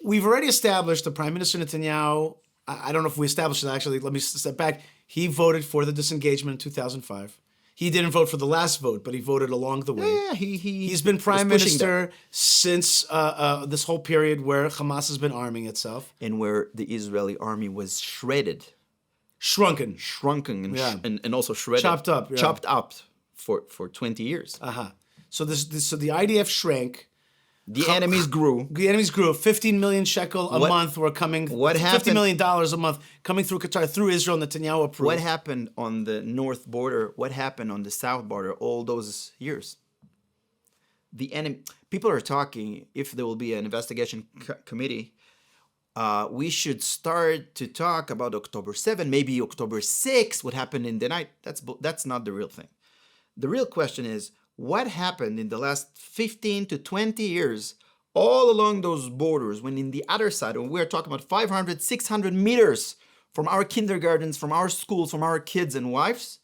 We've already established that Prime Minister Netanyahu, I don't know if we established it actually, let me step back. He voted for the disengagement in 2005. He didn't vote for the last vote, but he voted along the way. Yeah, He's been prime minister since this whole period where Hamas has been arming itself. And where the Israeli army was shredded. Shrunken, And, Yeah. and also shredded. Chopped up, yeah. Chopped up for 20 years. So so the IDF shrank. The enemies grew. The enemies grew. 15 million shekel a month were coming. What $50 happened? million a month coming through Qatar, through Israel. Netanyahu approved. What happened on the north border? What happened on the south border all those years? The enemy. People are talking. If there will be an investigation committee, we should start to talk about October 7, maybe October 6. What happened in the night? That's not the real thing. The real question is, what happened in the last 15 to 20 years all along those borders when in the other side, when we're talking about 500, 600 meters from our kindergartens, from our schools, from our kids and wives,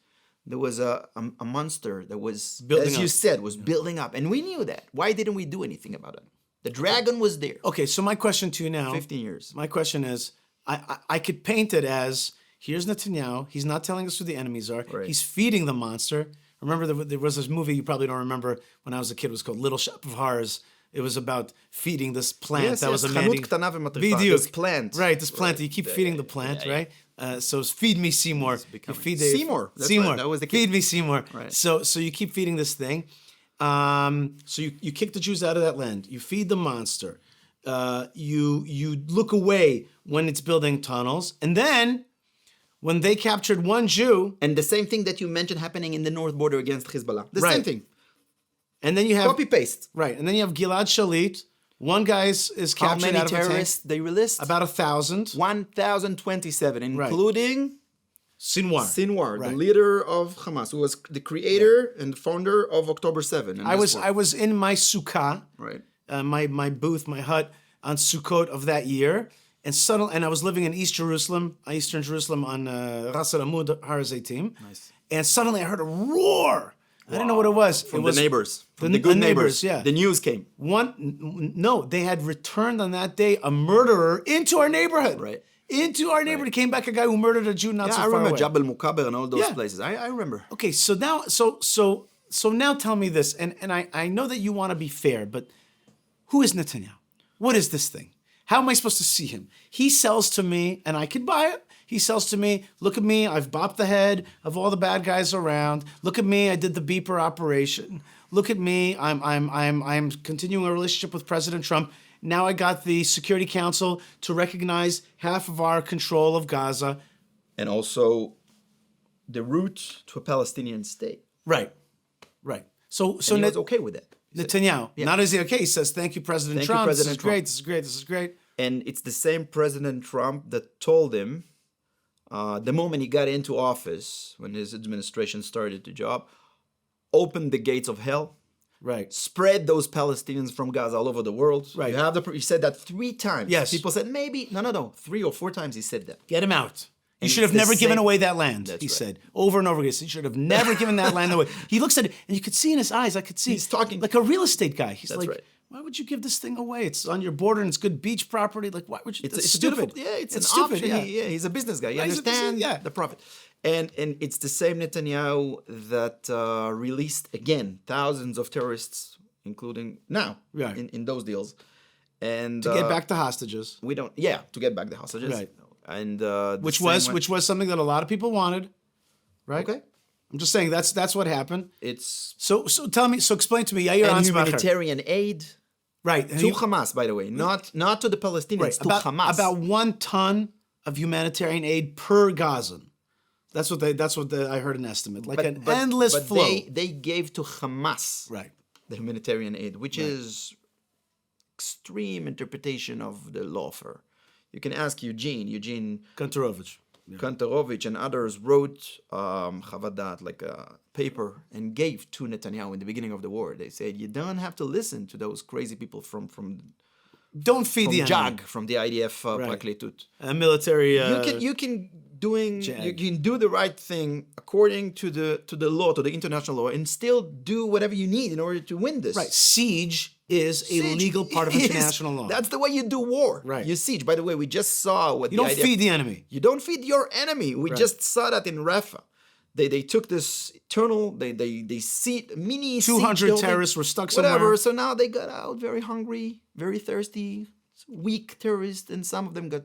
there was a monster that was, Building as up. you said, was building up. And we knew that. Why didn't we do anything about it? The dragon was there. Okay, so my question to you now. 15 years. My question is, I could paint it as, here's Netanyahu. He's not telling us who the enemies are. Right. He's feeding the monster. Remember, there was this movie you probably don't remember when I was a kid. It was called Little Shop of Horrors. It was about feeding this plant Yes, that was a yes, man. Chanut Ktana v'Matrifa, this plant. Right, this plant. Right. You keep feeding the plant, right? So it's feed me Seymour. You becoming- feed Seymour, that's Seymour. right, that was the kid. Feed me Seymour. Right. So you keep feeding this thing. So you kick the Jews out of that land. You feed the monster. You look away when it's building tunnels, and then when they captured one Jew, And the same thing that you mentioned happening in the north border against Hezbollah. The same Right. thing. and then you have Copy paste. right, and then you have Gilad Shalit. One guy is How captured many out of a tank. terrorists they released? About 1,000. 1,027, including Sinwar. Sinwar, Right. the leader of Hamas, who was the creator and founder of October 7. and I this was war. in my sukkah, Right. my booth, my hut on Sukkot of that year, and I was living in Eastern Jerusalem on Ras Al Amud Har Zaitim. Nice. And suddenly I heard a roar. I didn't know what it was. From it was the neighbors. From the the good neighbors, neighbors. yeah. The news came. No, they had returned on that day a murderer into our neighborhood. Right. Into our neighborhood. Came back a guy who murdered a Jew not Yeah, so I far remember away. Jabal Mukaber and all those Yeah. places. I remember. Okay, so now, so now tell me this, and I know that you want to be fair, but who is Netanyahu? What is this thing? How am I supposed to see him? He sells to me, and I could buy it. He sells to me, look at me, I've bopped the head of all the bad guys around. Look at me, I did the beeper operation. Look at me, I'm continuing a relationship with President Trump. Now I got the Security Council to recognize half of our control of Gaza. And also the route to a Palestinian state. Right. So And he was okay with that. Netanyahu. Not as he okay. He says, "Thank you, President Thank you, Trump. President This is great. This is great. This is great." And it's the same President Trump that told him the moment he got into office, when his administration started the job, open the gates of hell, Right. spread those Palestinians from Gaza all over the world. Right. You have he said that 3 times. Yes. People said maybe no, 3 or 4 times he said that. Get him out. You And should it's have the never given same- away that land. That's He right. said over and over again. He should have never given that land away. He looks at it, and you could see in his eyes. I could see He's talking- like a real estate guy. He's That's like, right. "Why would you give this thing away? It's on your border and it's good beach property. Like, why would you? It's That's a stupid. beautiful, it's an stupid. option. Yeah. He's a business guy. He Right, he's a business- understands yeah. the profit. And it's the same Netanyahu that released again thousands of terrorists, including now Right. in those deals. And To get back the hostages, we don't to get back the hostages. Right. And which was something that a lot of people wanted, right? Okay. I'm just saying that's what happened. It's So tell me. So explain to me, Yair and Ansbacher. humanitarian aid Right. to Hamas, by the way, not to the Palestinians, to Hamas. About 1 ton of humanitarian aid per Gazan. That's what I heard an estimate, like an endless but flow. They gave to Hamas Right. the humanitarian aid, which is extreme interpretation of the lawfare. You can ask Eugene Kantarovich. Kantarovich and others wrote Chavadat, like a paper, and gave to Netanyahu in the beginning of the war. They said, you don't have to listen to those crazy people from Don't feed from the enemy. JAG, from the IDF Pakletut. A military. You can do the right thing according to the law, to the international law, and still do whatever you need in order to win this. Right. Siege is a legal part of international law. That's the way you do war. Right. You siege. By the way, we just saw what You don't feed the enemy. You don't feed your enemy. We just saw that in Rafah. They took this tunnel. They seat mini 200 terrorists were stuck whatever. somewhere. So now they got out very hungry, very thirsty, weak terrorists, and some of them got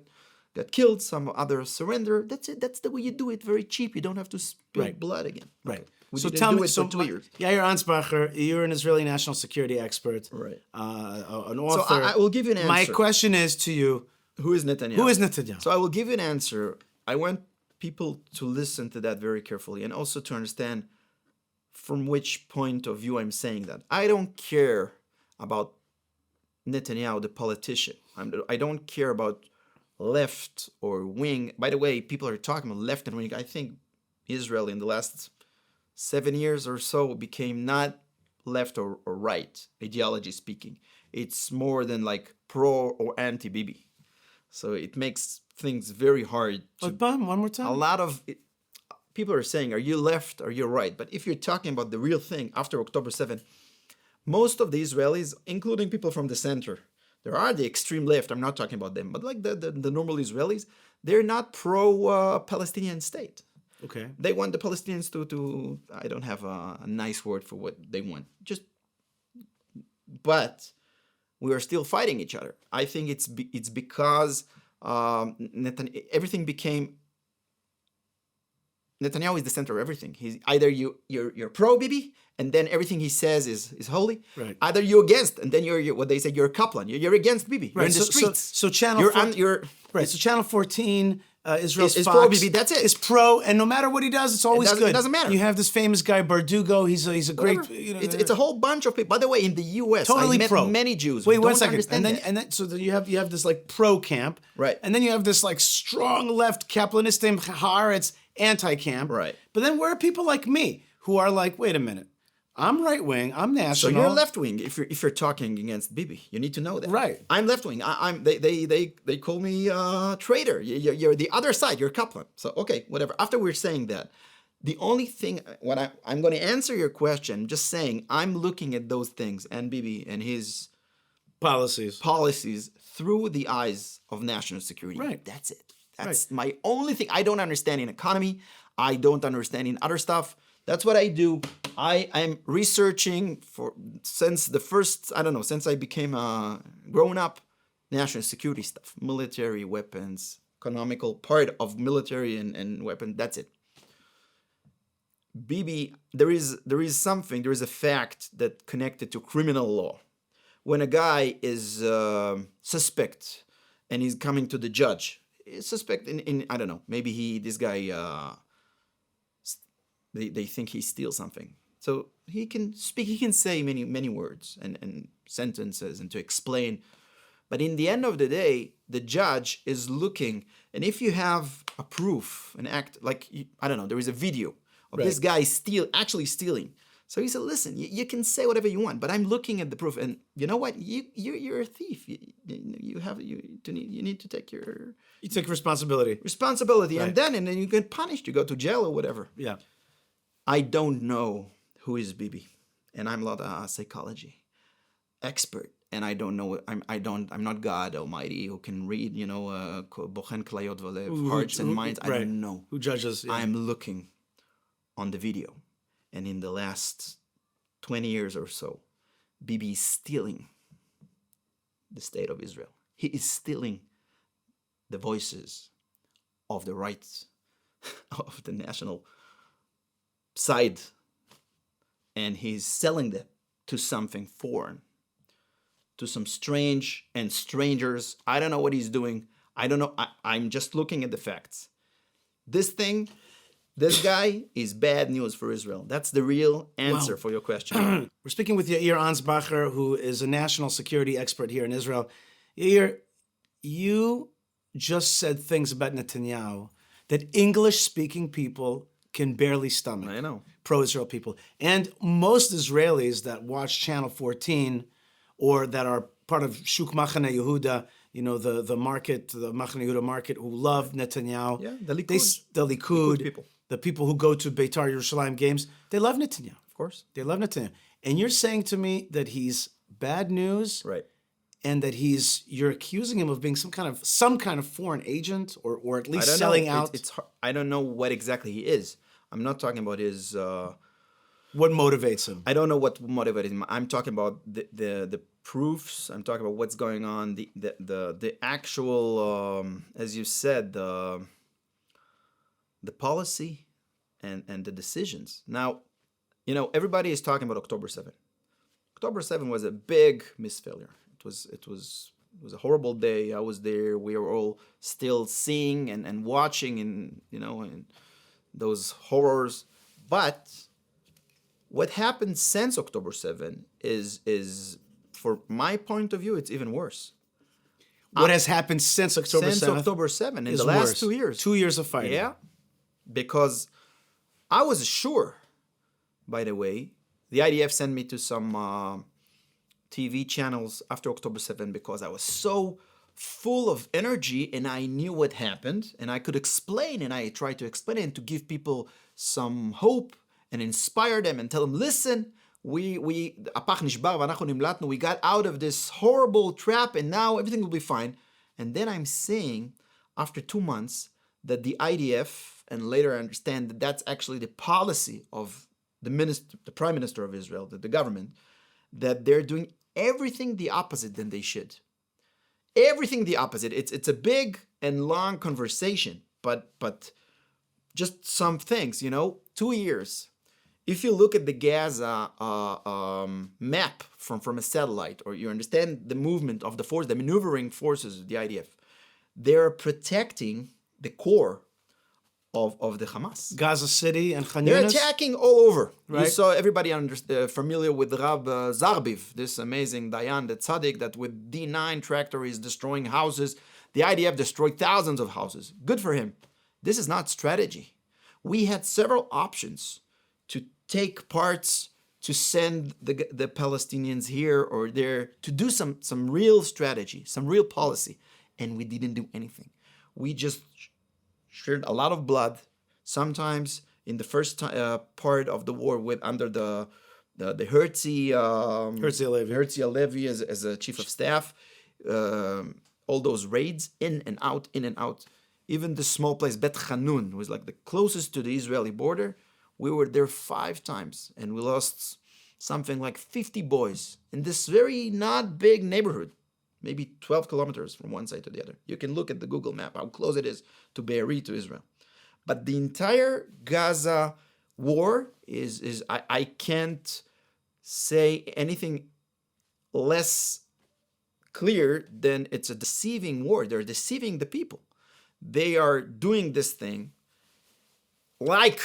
killed. Some others surrender. That's it. That's the way you do it. Very cheap. You don't have to spill blood again. Right. We So didn't tell do me, it for 2 years. Yair Ansbacher, you're an Israeli national security expert, Right. an So author. I will give you an answer. My question is to you: Who is Netanyahu? Who is Netanyahu? So I will give you an answer. I want people to listen to that very carefully and also to understand from which point of view I'm saying that. I don't care about Netanyahu, the politician. I don't care about left or wing. By the way, people are talking about left and wing. I think Israel in the last 7 years or so became not left or right, ideology speaking. It's more than like pro or anti-Bibi. So it makes things very hard. One more time. A lot of people are saying, are you left or you're right? But if you're talking about the real thing after October 7th, most of the Israelis, including people from the center, there are the extreme left, I'm not talking about them, but like the normal Israelis, they're not pro-Palestinian state. Okay. They want the Palestinians to I don't have a nice word for what they want. But we are still fighting each other. I think it's because everything became Netanyahu is the center of everything. He's either you're pro Bibi, and then everything he says is holy. Right. Either you're against, and then you're what they say you're a Kaplan. You're against Bibi. You're in the streets. So channel Right. So channel 14. Israel's is Fox pro Bibi. That's it. Is pro, and no matter what he does, it's always good. It doesn't matter. You have this famous guy Bardugo. He's a great. It's a whole bunch of people. By the way, in the U.S., totally I met pro. many Jews. Wait, who 1 don't second. understand And then so then you have this like pro camp, right? And then you have this like strong left Kaplanistim Haaretz anti-camp, right? But then where are people like me who are like, wait a minute, I'm right wing, I'm national. So you're left wing if you're talking against Bibi. You need to know that. Right. I'm left wing. They call me traitor. You're the other side. You're Kaplan. So okay, whatever. After we're saying that, the only thing I'm going to answer your question, just saying I'm looking at those things and Bibi and his policies through the eyes of national security. Right. That's it. That's my only thing. I don't understand in economy. I don't understand in other stuff. That's what I do. I'm researching since I became a grown up, national security stuff, military weapons, economical part of military and weapon. That's it. Bibi, there is a fact that connected to criminal law. When a guy is suspect and he's coming to the judge, suspect in I don't know, maybe this guy. They think he steals something. So he can speak, he can say many words and sentences and to explain. But in the end of the day, the judge is looking, and if you have a proof, an act, like, I don't know, there is a video of this guy actually stealing. So he said, listen, you can say whatever you want, but I'm looking at the proof, and you know what? You're a thief. You need to take your... You take responsibility. Right. And then you get punished. You go to jail or whatever. Yeah. I don't know who is Bibi, and I'm not a psychology expert, and I don't know. I'm not God Almighty who can read, Bochen Klayot Valev, hearts and minds. I don't know who judges. Yeah. I'm looking on the video, and in the last 20 years or so, Bibi is stealing the state of Israel. He is stealing the voices of the rights of the national side, and he's selling them to something foreign, to some strange and strangers. I don't know what he's doing. I don't know. I'm just looking at the facts. This guy is bad news for Israel. That's the real answer for your question. We're speaking with Yair Ansbacher, who is a national security expert here in Israel. Yair, you just said things about Netanyahu that English-speaking people can barely stomach. I know. Pro-Israel people. And most Israelis that watch Channel 14 or that are part of Shuk Machane Yehuda, the market, the Machane Yehuda market, who love Netanyahu. Yeah, the Likud. The Likud people. The people who go to Beitar Yerushalayim games, they love Netanyahu. Of course. They love Netanyahu. And you're saying to me that he's bad news, Right. and that you're accusing him of being some kind of foreign agent, or at least I don't selling know. out. It's hard. I don't know what exactly he is. I'm not talking about his. What motivates him? I don't know what motivated him. I'm talking about the proofs. I'm talking about what's going on. The actual, as you said, the policy and the decisions. Now, everybody is talking about October 7th. October 7th was a big misfailure. It was a horrible day. I was there. We were all still seeing and watching and those horrors. But what happened since October 7th is for my point of view, it's even worse. What has happened since October 7th? Since October 7th, in the last 2 years. 2 years of fighting. Yeah. Because I was sure, by the way, the IDF sent me to some TV channels after October 7th because I was so full of energy and I knew what happened and I could explain, and I tried to explain it and to give people some hope and inspire them and tell them, listen, we got out of this horrible trap and now everything will be fine. And then I'm saying, after 2 months, that the IDF, and later I understand that that's actually the policy of the Prime Minister of Israel, the government, that they're doing everything the opposite than they should. Everything the opposite. It's a big and long conversation, but just some things, 2 years. If you look at the Gaza map from a satellite, or you understand the movement of the force, the maneuvering forces of the IDF, they're protecting the core of the Hamas. Gaza City and Khan They're Yunis? attacking all over. Right. You saw everybody familiar with Rab Zarbiv, this amazing Dayan, the tzaddik that with D9 tractor is destroying houses. The IDF destroyed thousands of houses. Good for him. This is not strategy. We had several options to take parts, to send the Palestinians here or there, to do some real strategy, some real policy, and we didn't do anything. We just shed a lot of blood. Sometimes in the first part of the war, under the Herzi Halevi as a chief of staff, all those raids in and out. Even the small place Bet Hanun was like the closest to the Israeli border. We were there 5 times and we lost something like 50 boys in this very not big neighborhood, maybe 12 kilometers from one side to the other. You can look at the Google map, how close it is to Be'eri, to Israel. But the entire Gaza war I can't say anything less clear than it's a deceiving war. They're deceiving the people. They are doing this thing like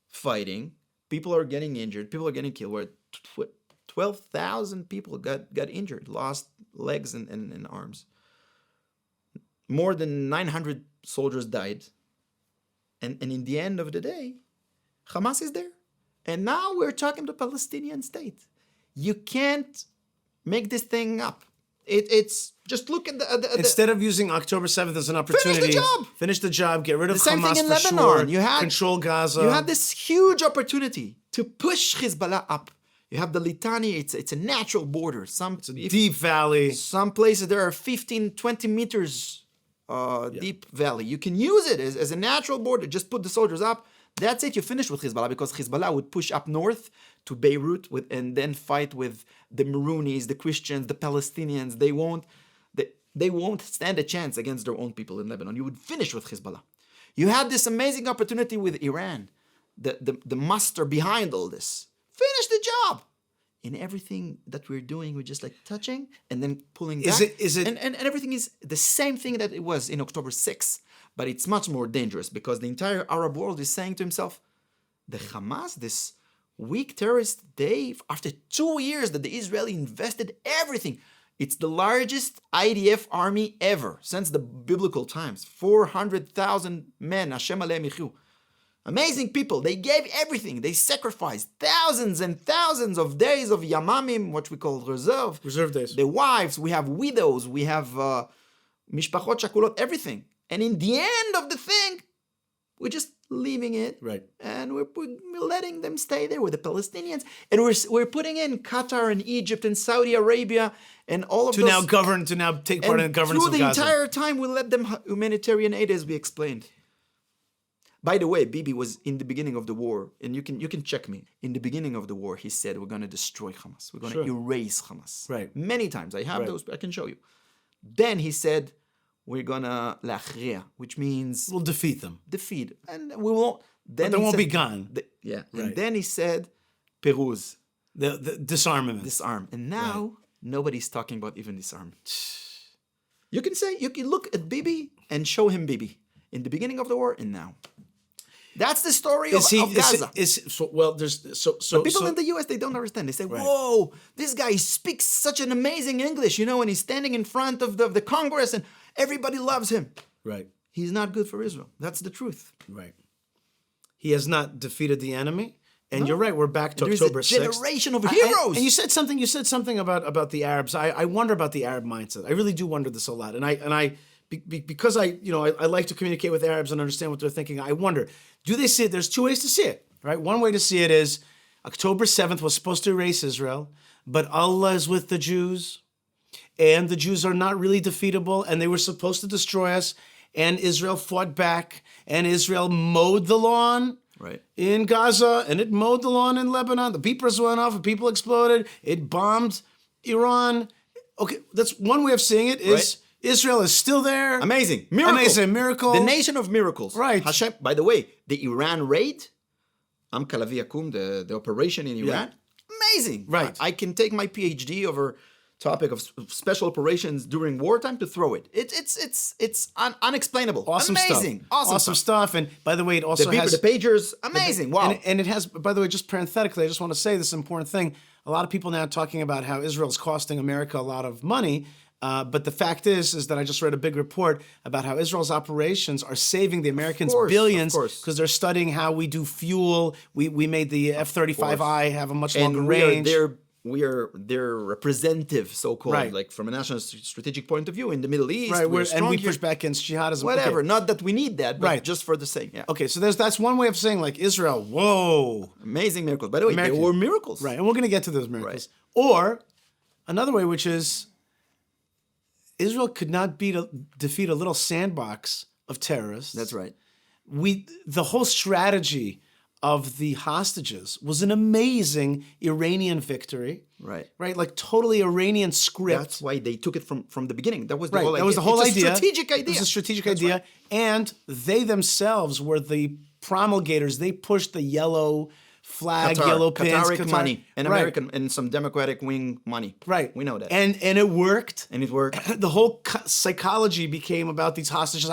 fighting. People are getting injured. People are getting killed. Where 12,000 people got injured, lost legs and arms. More than 900 soldiers died. And in the end of the day, Hamas is there. And now we're talking to Palestinian state. You can't make this thing up. It's just look at the instead of using October 7th as an opportunity, finish the job, get rid of the same Hamas thing in for Lebanon. sure, control Gaza. You had this huge opportunity to push Hezbollah up. You have the Litani, it's a natural border. It's a deep valley. Some places there are 15, 20 meters deep valley. You can use it as a natural border. Just put the soldiers up. That's it. You finish with Hezbollah, because Hezbollah would push up north to Beirut and then fight with the Maroonies, the Christians, the Palestinians. They won't stand a chance against their own people in Lebanon. You would finish with Hezbollah. You had this amazing opportunity with Iran, the master behind all this. Finish the job. In everything that we're doing, we're just like touching and then pulling back. And everything is the same thing that it was in October 6th. But it's much more dangerous because the entire Arab world is saying to himself, the Hamas, this weak terrorist, after 2 years that the Israeli invested everything, it's the largest IDF army ever since the biblical times. 400,000 men, Hashem Aleim Yichu. Amazing people. They gave everything. They sacrificed thousands and thousands of days of yamamim, what we call reserve. Reserve days. The wives, we have widows, we have mishpachot shakulot, everything. And in the end of the thing, we're just leaving it. Right. And we're letting them stay there with the Palestinians. And we're putting in Qatar and Egypt and Saudi Arabia and all of those. To now take part in the governance of Gaza. Through the entire time, we let them humanitarian aid, as we explained. By the way, Bibi was in the beginning of the war, and you can check me. In the beginning of the war, he said, we're going to destroy Hamas. We're going to erase Hamas. Right. Many times. I have those. I can show you. Then he said, we're going to lachria, which means... We'll defeat them. Defeat. And we won't... Then but they won't be gone. And then he said, peruz. The disarmament. Disarm. And now, nobody's talking about even disarmament. You can say, you can look at Bibi and show him Bibi. In the beginning of the war and now. That's the story of Gaza. But people in the US, they don't understand. They say, whoa, this guy speaks such an amazing English, and he's standing in front of the Congress and everybody loves him. Right. He's not good for Israel. That's the truth. Right. He has not defeated the enemy. And you're right, we're back to October 6th. There's a generation of heroes. And you said something about the Arabs. I wonder about the Arab mindset. I really do wonder this a lot. Because I like to communicate with Arabs and understand what they're thinking, I wonder, do they see it? There's two ways to see it, right? One way to see it is October 7th was supposed to erase Israel, but Allah is with the Jews, and the Jews are not really defeatable, and they were supposed to destroy us, and Israel fought back, and Israel mowed the lawn in Gaza, and it mowed the lawn in Lebanon. The beepers went off, and people exploded. It bombed Iran. Okay, that's one way of seeing it is... Israel is still there. Amazing. Miracle. Amazing. Miracle. The nation of miracles. Right. Hashem, by the way, the Iran raid, Am Kalavi Akum, the operation in Iran, amazing. Right. I can take my PhD over topic of special operations during wartime to throw it. It's unexplainable. Awesome amazing. Stuff. Awesome stuff. And by the way, it also has... The pagers, amazing. Wow. And it has, by the way, just parenthetically, I just want to say this important thing. A lot of people now talking about how Israel's costing America a lot of money. But the fact is that I just read a big report about how Israel's operations are saving the Americans billions because they're studying how we do fuel. We made the F-35I have a much longer range. We are their representative, so-called, like from a national strategic point of view in the Middle East. Right, and we push back against jihadism. Whatever, not that we need that, but just for the sake. Yeah. Okay, so that's one way of saying like Israel, whoa. Amazing miracles. By the way, there were miracles. Right, and we're going to get to those miracles. Right. Or another way, which is... Israel could not defeat a little sandbox of terrorists. That's right. The whole strategy of the hostages was an amazing Iranian victory. Right. Right? Like totally Iranian script. That's why they took it from the beginning. That was the whole idea. That was the whole idea. It's a strategic idea. It was a strategic idea. Right. And they themselves were the promulgators. They pushed the yellow flag, yellow pins, Qatari money, and American and some Democratic wing money. Right, we know that, and it worked. And it worked. The whole psychology became about these hostages.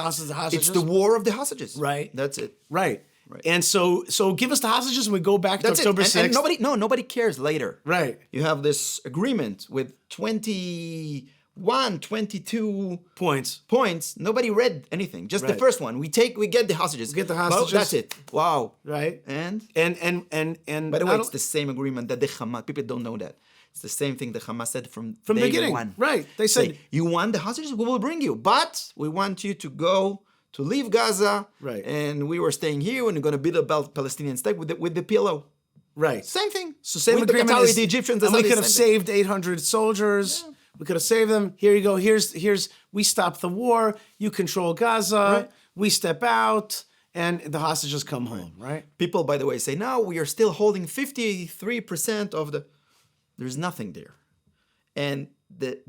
It's the war of the hostages. Right, that's it. Right. And so give us the hostages, and we go back to October 6th. And nobody cares later. Right. You have this agreement with 22 points. Nobody read anything. Just the first one. We get the hostages. Get the hostages. Well, that's it. Wow. Right. And by the way, it's the same agreement that the Hamas. People don't know that. It's the same thing the Hamas said from the beginning. One. Right. They said, you want the hostages? We will bring you, but we want you to go to leave Gaza. Right. And we were staying here, and we're going to build a Palestinian state with the PLO. Right. Same thing. So same with agreement. The Qatari, the Egyptians. And we could have saved 800 soldiers. Yeah. We could have saved them. Here you go. Here's we stop the war. You control Gaza. Right. We step out, and the hostages come home. Right. People, by the way, say no. We are still holding 53% of the. There's nothing there, and the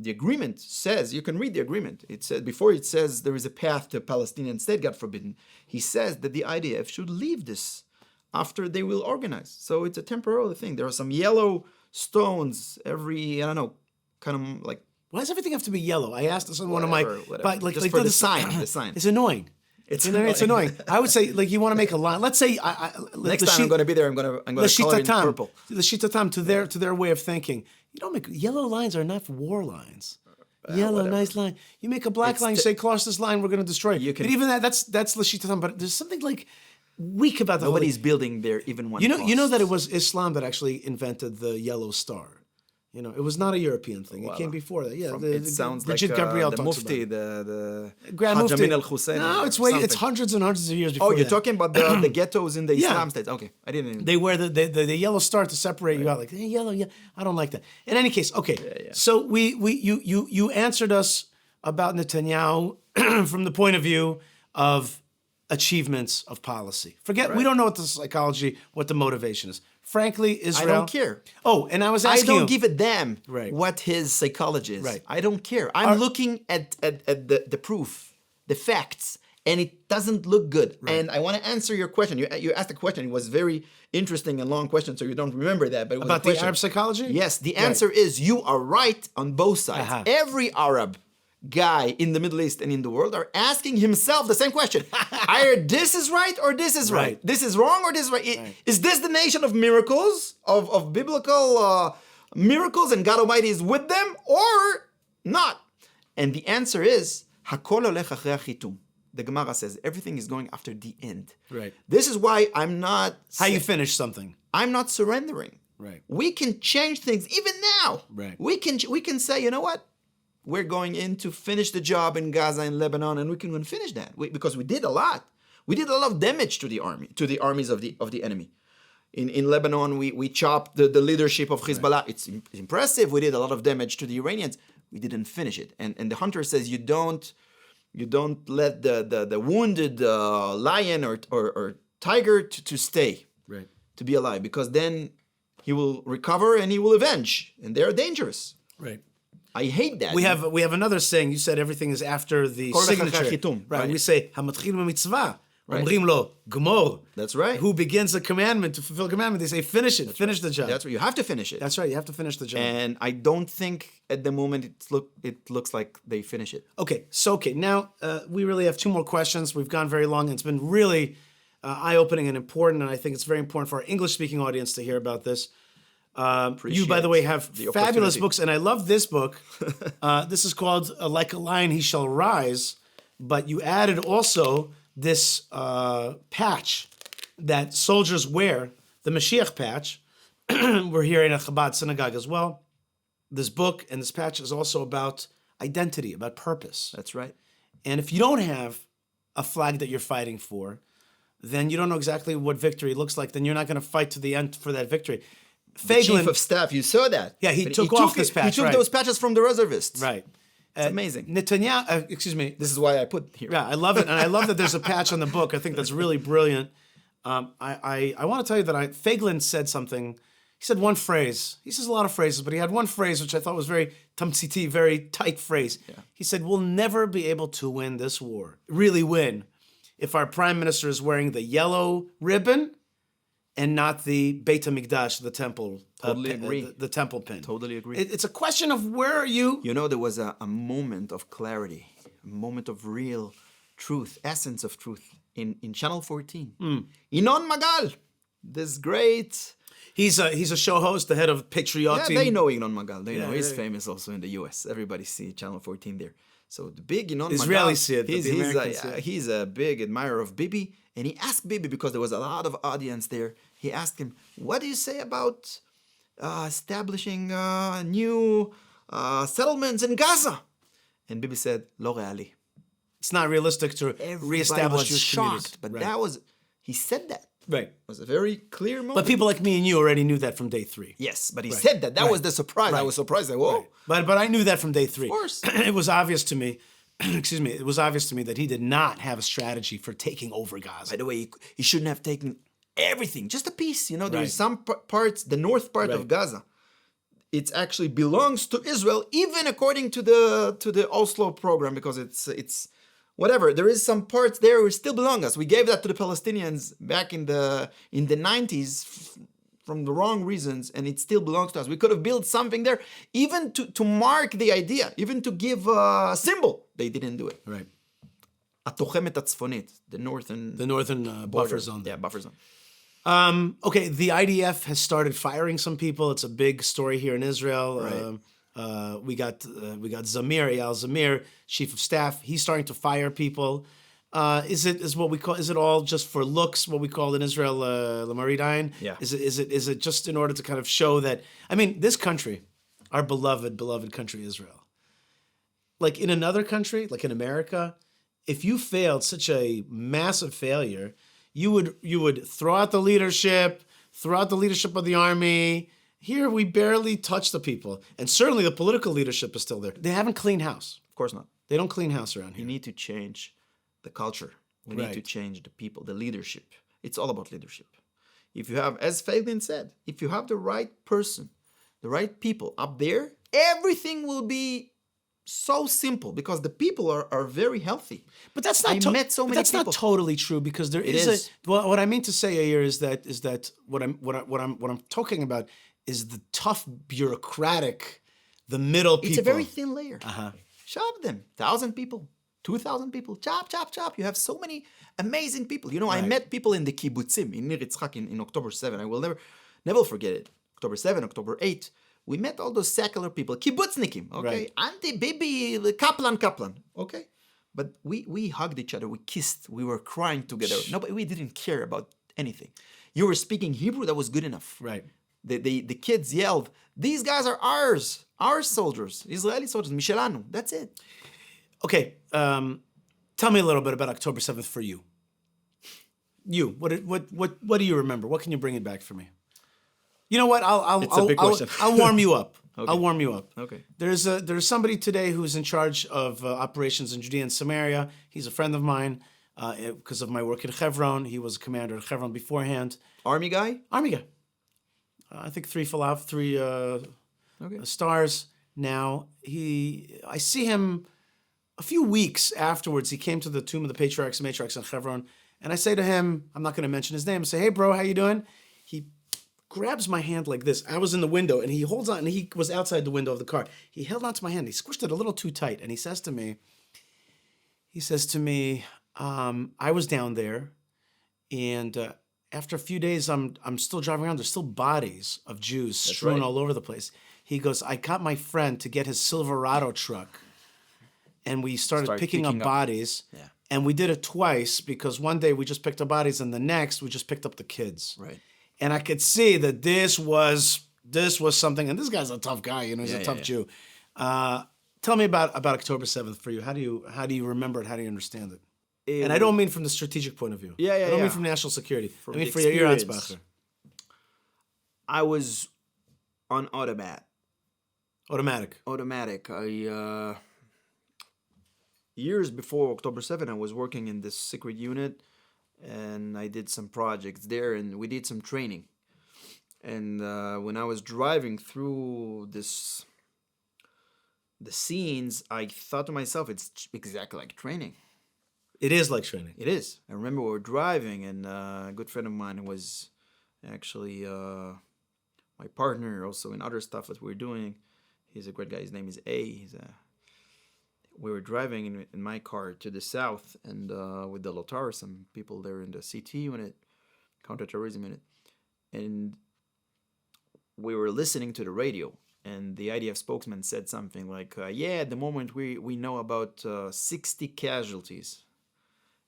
agreement says you can read the agreement. It says before it says there is a path to a Palestinian state. God forbid. He says that the IDF should leave this after they will organize. So it's a temporary thing. There are some yellow stones every, I don't know, kind of like... Why does everything have to be yellow? I asked this on one of my... Just for the sign. It's annoying. It's annoying. I would say, like, you want to make a line. Let's say... Next time I'm going to be there, I'm going to color it in purple. The Shitatam, to their way of thinking. You don't make... Yellow lines are not war lines. Yellow, whatever. nice line. You make a black It's line, you say, cross this line, we're going to destroy it. You can- But even that's Lashitatam, but there's something like weak about the Nobody's building there even one. You know post. that it was Islam that actually invented the yellow star. You know, it was not a European thing. It came before that. Yeah, It sounds Brigitte like Gabriel the talks Mufti, about it. the Grand Hajj Mufti. Amin al-Hussein. No, or it's something. hundreds and hundreds of years before. Oh, you're that. talking about the ghettos in the Yeah. Islam states. Okay, I didn't. They wear the yellow star to separate you out, like hey, yellow. Yeah, I don't like that. In any case, okay. Yeah. So you answered us about Netanyahu from the point of view of achievements of policy. Forget we don't know what the psychology, what the motivation is. Frankly, Israel. I don't care. Oh, and I was I asking don't you. give a damn Right. what his psychology is. Right. I don't care. I'm looking at the proof, the facts, and it doesn't look good. And I want to answer your question. You asked a question. It was very interesting and long question, so you don't remember that. But it was About a the question. Arab psychology? Yes. The answer is you are right on both sides. Uh-huh. Every Arab guy in the Middle East and in the world are asking himself the same question. Either this is right or this is right. This is wrong or this is right. Is this the nation of miracles, of biblical miracles, and God Almighty is with them, or not? And the answer is, Hakol olech achrei hachitum. The Gemara says everything is going after the end. Right. This is why I'm not. How you finish something. I'm not surrendering. Right. We can change things even now. Right. We can say, you know what? We're going in to finish the job in Gaza and Lebanon, and we can finish that because we did a lot. We did a lot of damage to the armies of the enemy. In Lebanon, we chopped the leadership of Hezbollah. Right. It's impressive. We did a lot of damage to the Iranians. We didn't finish it. And the hunter says you don't let the wounded lion or tiger to stay, Right. to be alive, because then he will recover and he will avenge, and they are dangerous. Right. I hate that. We have another saying. You said everything is after the Kol signature. chitum, Right. We say hamatchil b'mitzvah. Right. Omrim lo gmor. That's right. Who begins a commandment to fulfill a commandment? They say finish it. Finish the job. That's right. You have to finish it. That's right. You have to finish the job. And I don't think at the moment it looks like they finish it. Okay. Now we really have two more questions. We've gone very long. And it's been really eye-opening and important. And I think it's very important for our English-speaking audience to hear about this. You, by the way, have fabulous books, and I love this book. This is called Like a Lion He Shall Rise, but you added also this patch that soldiers wear, the Mashiach patch. We're here in a Chabad synagogue as well. This book and this patch is also about identity, about purpose. That's right. And if you don't have a flag that you're fighting for, then you don't know exactly what victory looks like. Then you're not going to fight to the end for that victory. The chief of staff, you saw that. Yeah, he But took off this patch. He took those patches from the reservists. Right. It's amazing. Netanyahu, excuse me. This is why I put here. Yeah, I love it. And I love that there's a patch on the book. I think that's really brilliant. I want to tell you that Feiglin said something. He said one phrase. He says a lot of phrases, but he had one phrase which I thought was very tamtziti, very tight phrase. Yeah. He said, we'll never be able to win this war, really win, if our prime minister is wearing the yellow ribbon and not the Beit HaMikdash, the temple. Totally agree. The temple pin. Totally agree. It's a question of where are you? You know, there was a moment of clarity, a moment of real truth, essence of truth in Channel 14. Inon Magal, this great... He's a show host, the head of Patriotic. Yeah, they know Inon Magal. They know. He's famous also in the US. Everybody see Channel 14 there. So the big Inon Israelis Magal, see it, but the Americans see it. He's a big admirer of Bibi. And he asked Bibi, because there was a lot of audience there, he asked him, what do you say about establishing new settlements in Gaza? And Bibi said, Lo reali. It's not realistic to reestablish Jewish communities. But that was, he said that. Right. It was a very clear moment. But people like me and you already knew that from day 3. Yes, but he said that. That was the surprise. I was surprised. Like, whoa. Right. But I knew that from day 3. Of course. It was obvious to me, it was obvious to me that he did not have a strategy for taking over Gaza. By the way, he shouldn't have taken everything, just a piece. You know, there's some parts, the north part of Gaza, it actually belongs to Israel, even according to the Oslo program, because it's whatever. There is some parts there which still belong us. We gave that to the Palestinians back in the 90s from the wrong reasons, and it still belongs to us. We could have built something there, even to mark the idea, even to give a symbol. They didn't do it. Right. התוחמת הצפונית, the northern buffer zone. Yeah, buffer zone. Okay, the IDF has started firing some people. It's a big story here in Israel. Right. We got Zamir, Eyal Zamir, chief of staff. He's starting to fire people. Is it all just for looks? What we call in Israel lamaridain? Yeah. Is it just in order to kind of show that? I mean, this country, our beloved country, Israel. Like in another country, like in America, if you failed such a massive failure, you would throw out the leadership of the army. Here we barely touch the people, and certainly the political leadership is still there. They haven't cleaned house. Of course not. They don't clean house around You here. need to change the culture. We need to Right. change the people, the leadership. It's all about leadership. If you have, as Fagin said, if you have the right person, the right people up there, everything will be so simple because the people are very healthy. But that's not. I met so but many that's people. not totally true because there is is. Well, what I mean to say here is that what I'm talking about is the tough bureaucratic, the middle people. It's a very thin layer. Uh-huh. Chop them. 1,000 people, 2,000 people. Chop, chop, chop. You have so many amazing people. You know, I Right. met people in the kibbutzim in Nir Yitzchak in October 7. I will never forget it. October 7, October 8. We met all those secular people, kibbutznikim, okay? Right. Anti-bibi, Kaplan, okay? But we hugged each other, we kissed, we were crying together. We didn't care about anything. You were speaking Hebrew, that was good enough. Right. The kids yelled, these guys are ours, our soldiers, Israeli soldiers, Mishelanu, that's it. Okay. Tell me a little bit about October 7th for you. You. What do you remember? What can you bring it back for me? You know what? It's a big question. I'll warm you up. Okay. I'll warm you up. Okay. There's somebody today who's in charge of operations in Judea and Samaria. He's a friend of mine because of my work in Hebron. He was a commander at Hebron beforehand. Army guy? Army guy. I think 3 Okay. stars now. I see him a few weeks afterwards. He came to the tomb of the patriarchs and matriarchs in Hebron, and I say to him, I'm not going to mention his name. I say, hey, bro, how you doing? He grabs my hand like this. I was in the window, and he holds on, and he was outside the window of the car. He held onto my hand. He squished it a little too tight, and he says to me, I was down there, and after a few days, I'm still driving around. There's still bodies of Jews strewn right. all over the place. He goes, I got my friend to get his Silverado truck, and we started picking up bodies. Yeah. And we did it twice because one day we just picked up bodies, and the next we just picked up the kids. Right. And I could see that this was something. And this guy's a tough guy, he's a tough Jew. Tell me about October 7th for you. How do you remember it? How do you understand it? And I don't mean from the strategic point of view. I don't mean from national security. I mean for Yair Ansbacher. I was on Automatic. Years before October 7, I was working in this secret unit, and I did some projects there, and we did some training. And when I was driving through the scenes, I thought to myself, it's exactly like training. It is like training. It is. I remember we were driving, and a good friend of mine was actually my partner also in other stuff that we were doing. He's a great guy. His name is A. We were driving in my car to the south, and with the Lotar, some people there in the CT unit, counterterrorism unit, and we were listening to the radio, and the IDF spokesman said something like, at the moment we know about 60 casualties.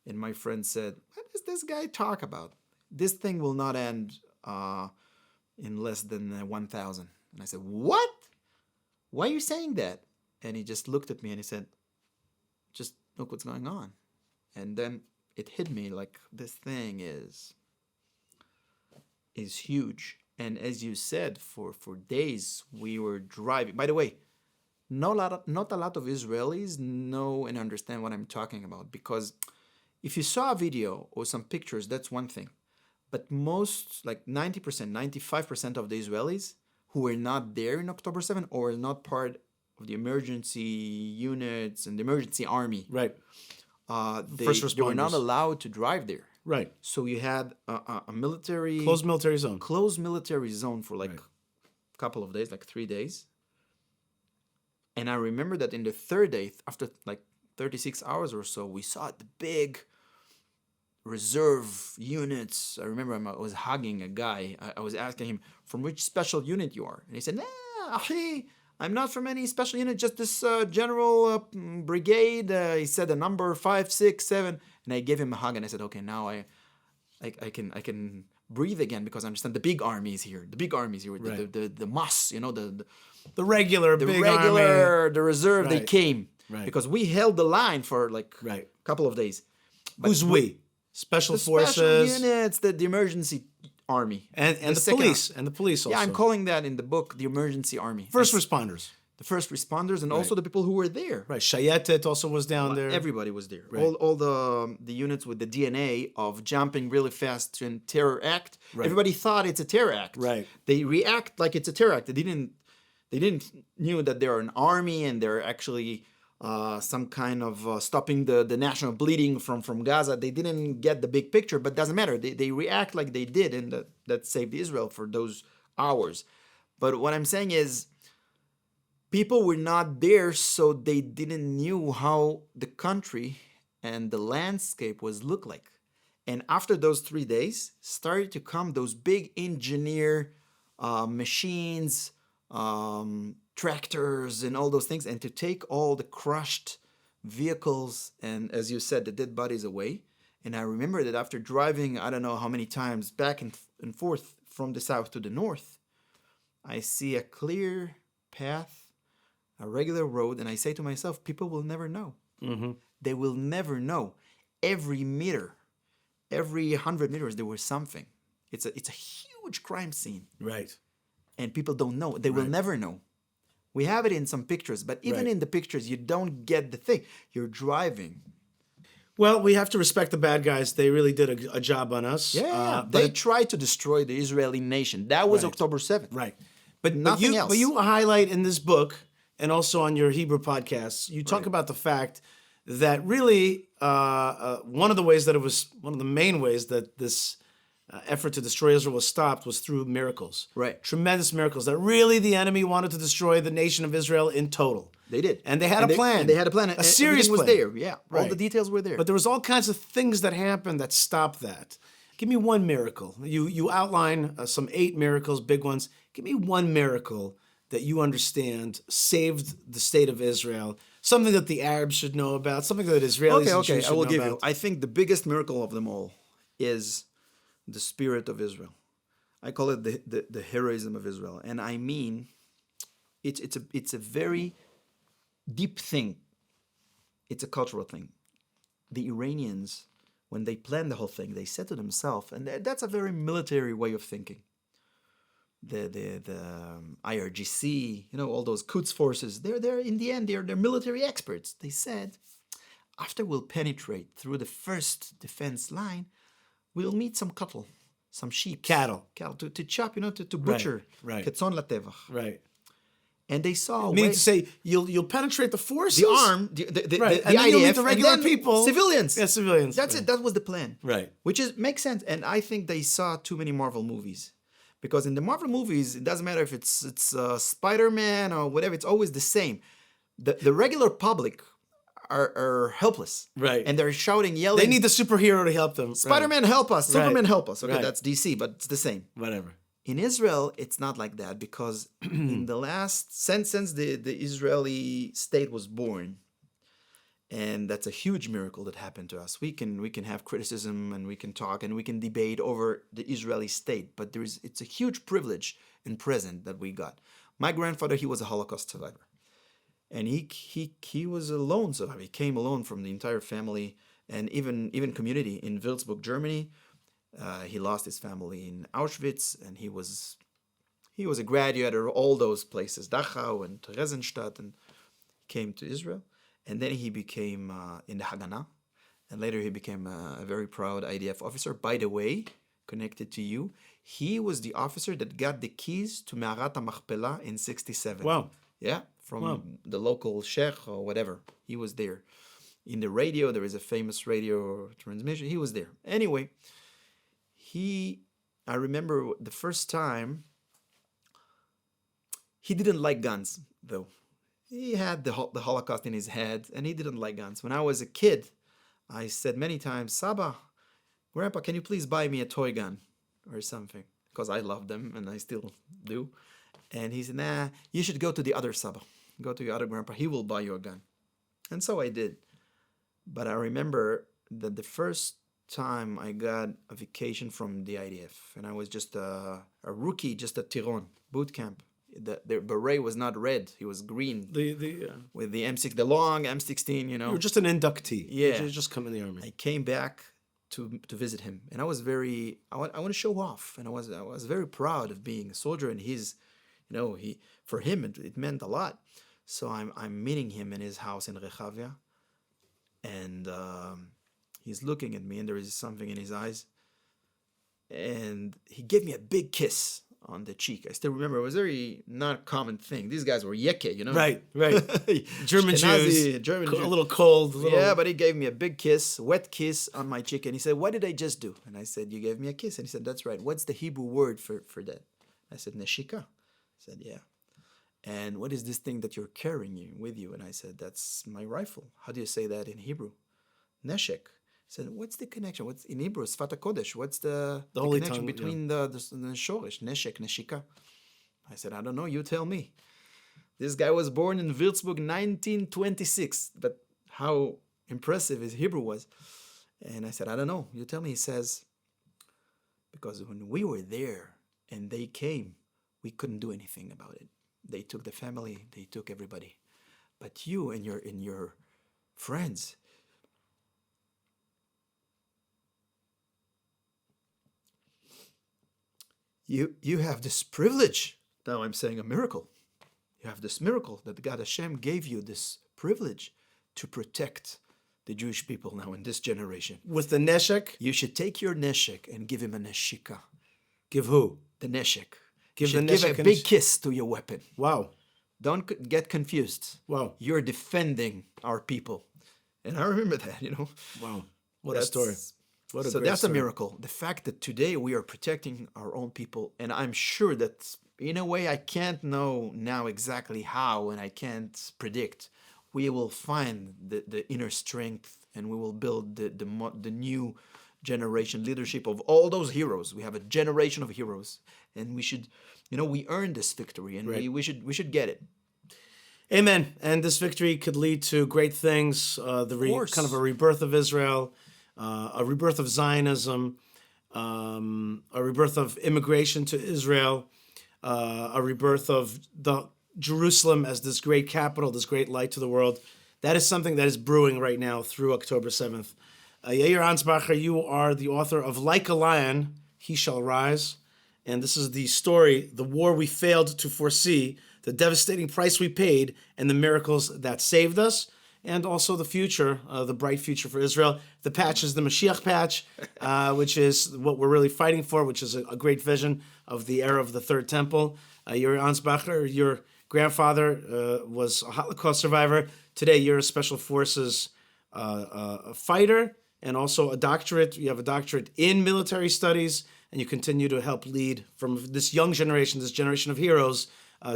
And my friend said, what does this guy talk about? This thing will not end in less than 1,000. And I said, what? Why are you saying that? And he just looked at me and he said, just look what's going on. And then it hit me like this thing is huge. And as you said, for days we were driving. By the way, not a lot of Israelis know and understand what I'm talking about, because if you saw a video or some pictures, that's one thing. But most, like 90%, 95% of the Israelis who were not there in October 7 or not part of the emergency units and the emergency army. Right. They were not allowed to drive there. Right. So you had a military... Closed military zone. Closed military zone for like a couple of days, like 3 days. And I remember that in the third day, after like 36 hours or so, we saw the big reserve units. I remember I was hugging a guy. I was asking him, from which special unit you are? And he said, ahi, I'm not from any special unit, just this general brigade. He said a number 5, 6, 7, and I gave him a hug and I said, okay, now I can breathe again because I understand the big army is here. The big army is here. Right. The mass, you know, the regular big army. the reserve. They Right. came Right. because we held the line for like Right. a couple of days. Who's we? Special The forces special units, the emergency army, and the second- police and the police also. Yeah, I'm calling that in the book the emergency army. first That's responders. the first responders and also the people who were there. Right. Shayetet also was down there. Everybody was there. Right. All the units with the DNA of jumping really fast and terror act. Right. Everybody thought it's a terror act. Right. They react like it's a terror act. They didn't knew that they're an army and they're actually some kind of stopping the national bleeding from Gaza. They didn't get the big picture, but doesn't matter. They react like they did, and that saved Israel for those hours. But what I'm saying is, people were not there, so they didn't knew how the country and the landscape was look like. And after those 3 days, started to come those big engineer machines, tractors, and all those things, and to take all the crushed vehicles and, as you said, the dead bodies away. And I remember that after driving, I don't know how many times back and forth from the south to the north, I see a clear path, a regular road, and I say to myself, people will never know. Mm-hmm. They will never know. Every meter, every 100 meters, there was something. It's a huge crime scene, Right. and people don't know. They will Right. never know. We have it in some pictures, but even Right. in the pictures, you don't get the thing. You're driving. Well, we have to respect the bad guys. They really did a job on us. They tried to destroy the Israeli nation. That was Right. October 7th. Right. Nothing else. But you highlight in this book and also on your Hebrew podcasts, you talk about the fact that really one of the main ways that this effort to destroy Israel was stopped was through miracles. Right. Tremendous miracles that really the enemy wanted to destroy the nation of Israel in total. They did. And they had a plan. And they had a plan. A serious Everything was plan. there. Yeah. All Right. the details were there. But there was all kinds of things that happened that stopped that. Give me one miracle. You outline some 8 miracles, big ones. Give me one miracle that you understand saved the state of Israel. Something that the Arabs should know about. Something that Israelis and Jews I should will know give about. you. I think the biggest miracle of them all is the spirit of Israel. I call it the heroism of Israel, and I mean, it's a very deep thing. It's a cultural thing. The Iranians, when they planned the whole thing, they said to themselves, and that's a very military way of thinking. The IRGC, all those Quds forces, they're in the end, they're military experts. They said, after we'll penetrate through the first defense line, we'll meet some cattle, some sheep, Cattle to chop, to butcher, right. ketzon latevach. Right. And they saw Meaning to say, you'll penetrate the forces. the arm, the Right. the And then you'll meet IDF, the regular and then people. civilians. Yeah, civilians. That's Right. it. That was the plan. Right. Which makes sense. And I think they saw too many Marvel movies. Because in the Marvel movies, it doesn't matter if it's Spider-Man or whatever, it's always the same. The regular public are helpless. Right. And they're shouting, yelling. They need the superhero to help them. Right. Spider-Man help us, Superman help us. Okay, Right. that's DC, but it's the same. Whatever. In Israel, it's not like that because in the last since the Israeli state was born, and that's a huge miracle that happened to us. We can have criticism and we can talk and we can debate over the Israeli state, but it's a huge privilege and present that we got. My grandfather, he was a Holocaust survivor, and he was a lone survivor. He came alone from the entire family and even community in Würzburg, Germany. He lost his family in Auschwitz, and he was a graduate of all those places, Dachau and Theresienstadt, and came to Israel. And then he became in the Haganah, and later he became a very proud IDF officer. By the way, connected to you, he was the officer that got the keys to Me'arat HaMachpelah in 1967. Wow. Yeah, from the local sheikh or whatever. He was there. In the radio, there is a famous radio transmission. He was there. Anyway, I remember the first time, he didn't like guns, though. He had the Holocaust in his head, and he didn't like guns. When I was a kid, I said many times, Saba, Grandpa, can you please buy me a toy gun or something? Because I love them, and I still do. And he said, nah, you should go to the other Saba. Go to your other grandpa. He will buy you a gun. And so I did. But I remember that the first time I got a vacation from the IDF, and I was just a rookie, just a Tiron boot camp. The beret was not red; it was green. With the M6, the long M16. You were just an inductee. Yeah, you just come in the army. I came back to visit him, and I was very. I want to show off, and I was very proud of being a soldier. And his, for him it meant a lot. So I'm meeting him in his house in Rechavia, and he's looking at me, and there is something in his eyes, and he gave me a big kiss on the cheek. I still remember. It was a very not common thing. These guys were yeke, Right. German Jews, German a little cold. Yeah, but he gave me a big kiss, wet kiss on my cheek, and he said, "What did I just do?" And I said, "You gave me a kiss." And he said, "That's right. What's the Hebrew word for that?" I said, "Neshika." He said, "Yeah." "And what is this thing that you're carrying with you?" And I said, "That's my rifle." "How do you say that in Hebrew?" "Neshek." I said, "What's the connection? What's in Hebrew? Sfat HaKodesh. What's the holy connection tongue, between the shorish, neshek, neshika?" I said, "I don't know. You tell me." This guy was born in Würzburg, 1926. But how impressive his Hebrew was. And I said, "I don't know. You tell me." He says, "Because when we were there and they came, we couldn't do anything about it. They took the family. They took everybody. But you and your friends, You have this privilege." Now I'm saying a miracle. You have this miracle that God Hashem gave you this privilege to protect the Jewish people now in this generation. With the neshek? You should take your neshek and give him a neshika. Give who? The neshek. Give you the give neshek a big kiss to your weapon. Wow. Don't get confused. Wow. You're defending our people. And I remember that, Wow. What a story. So that's a miracle. The fact that today we are protecting our own people, and I'm sure that in a way I can't know now exactly how, and I can't predict. We will find the inner strength, and we will build the new generation leadership of all those heroes. We have a generation of heroes, and we should, we earned this victory, and we should get it. Amen. And this victory could lead to great things. Kind of a rebirth of Israel. A rebirth of Zionism, a rebirth of immigration to Israel, a rebirth of the Jerusalem as this great capital, this great light to the world. That is something that is brewing right now through October 7th. Yair Ansbacher, you are the author of Like a Lion, He Shall Rise. And this is the story, the war we failed to foresee, the devastating price we paid, and the miracles that saved us. And also the future, the bright future for Israel. The patch is the Mashiach patch, which is what we're really fighting for, which is a great vision of the era of the Third Temple. Yair Ansbacher, your grandfather was a Holocaust survivor. Today, you're a Special Forces fighter and also a doctorate. You have a doctorate in military studies, and you continue to help lead from this young generation, this generation of heroes,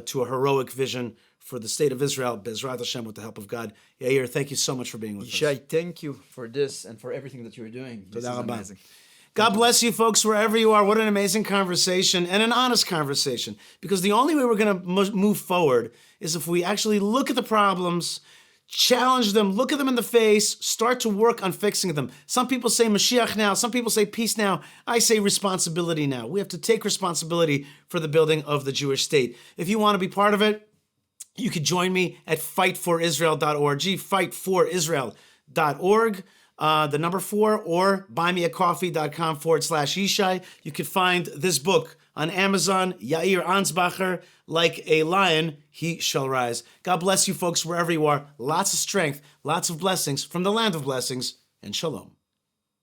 to a heroic vision for the state of Israel, Bezrat Hashem, with the help of God. Yair, thank you so much for being with us. Yishai, thank you for this and for everything that you're doing. This is amazing. God bless you, folks, wherever you are. What an amazing conversation and an honest conversation. Because the only way we're going to move forward is if we actually look at the problems, challenge them, look at them in the face, start to work on fixing them. Some people say Mashiach now, some people say peace now. I say responsibility now. We have to take responsibility for the building of the Jewish state. If you want to be part of it, you could join me at fightforisrael.org, fightforisrael.org, the number 4, or buymeacoffee.com/Yishai. You could find this book on Amazon, Yair Ansbacher, Like a Lion, He Shall Rise. God bless you folks wherever you are. Lots of strength, lots of blessings from the land of blessings, and shalom.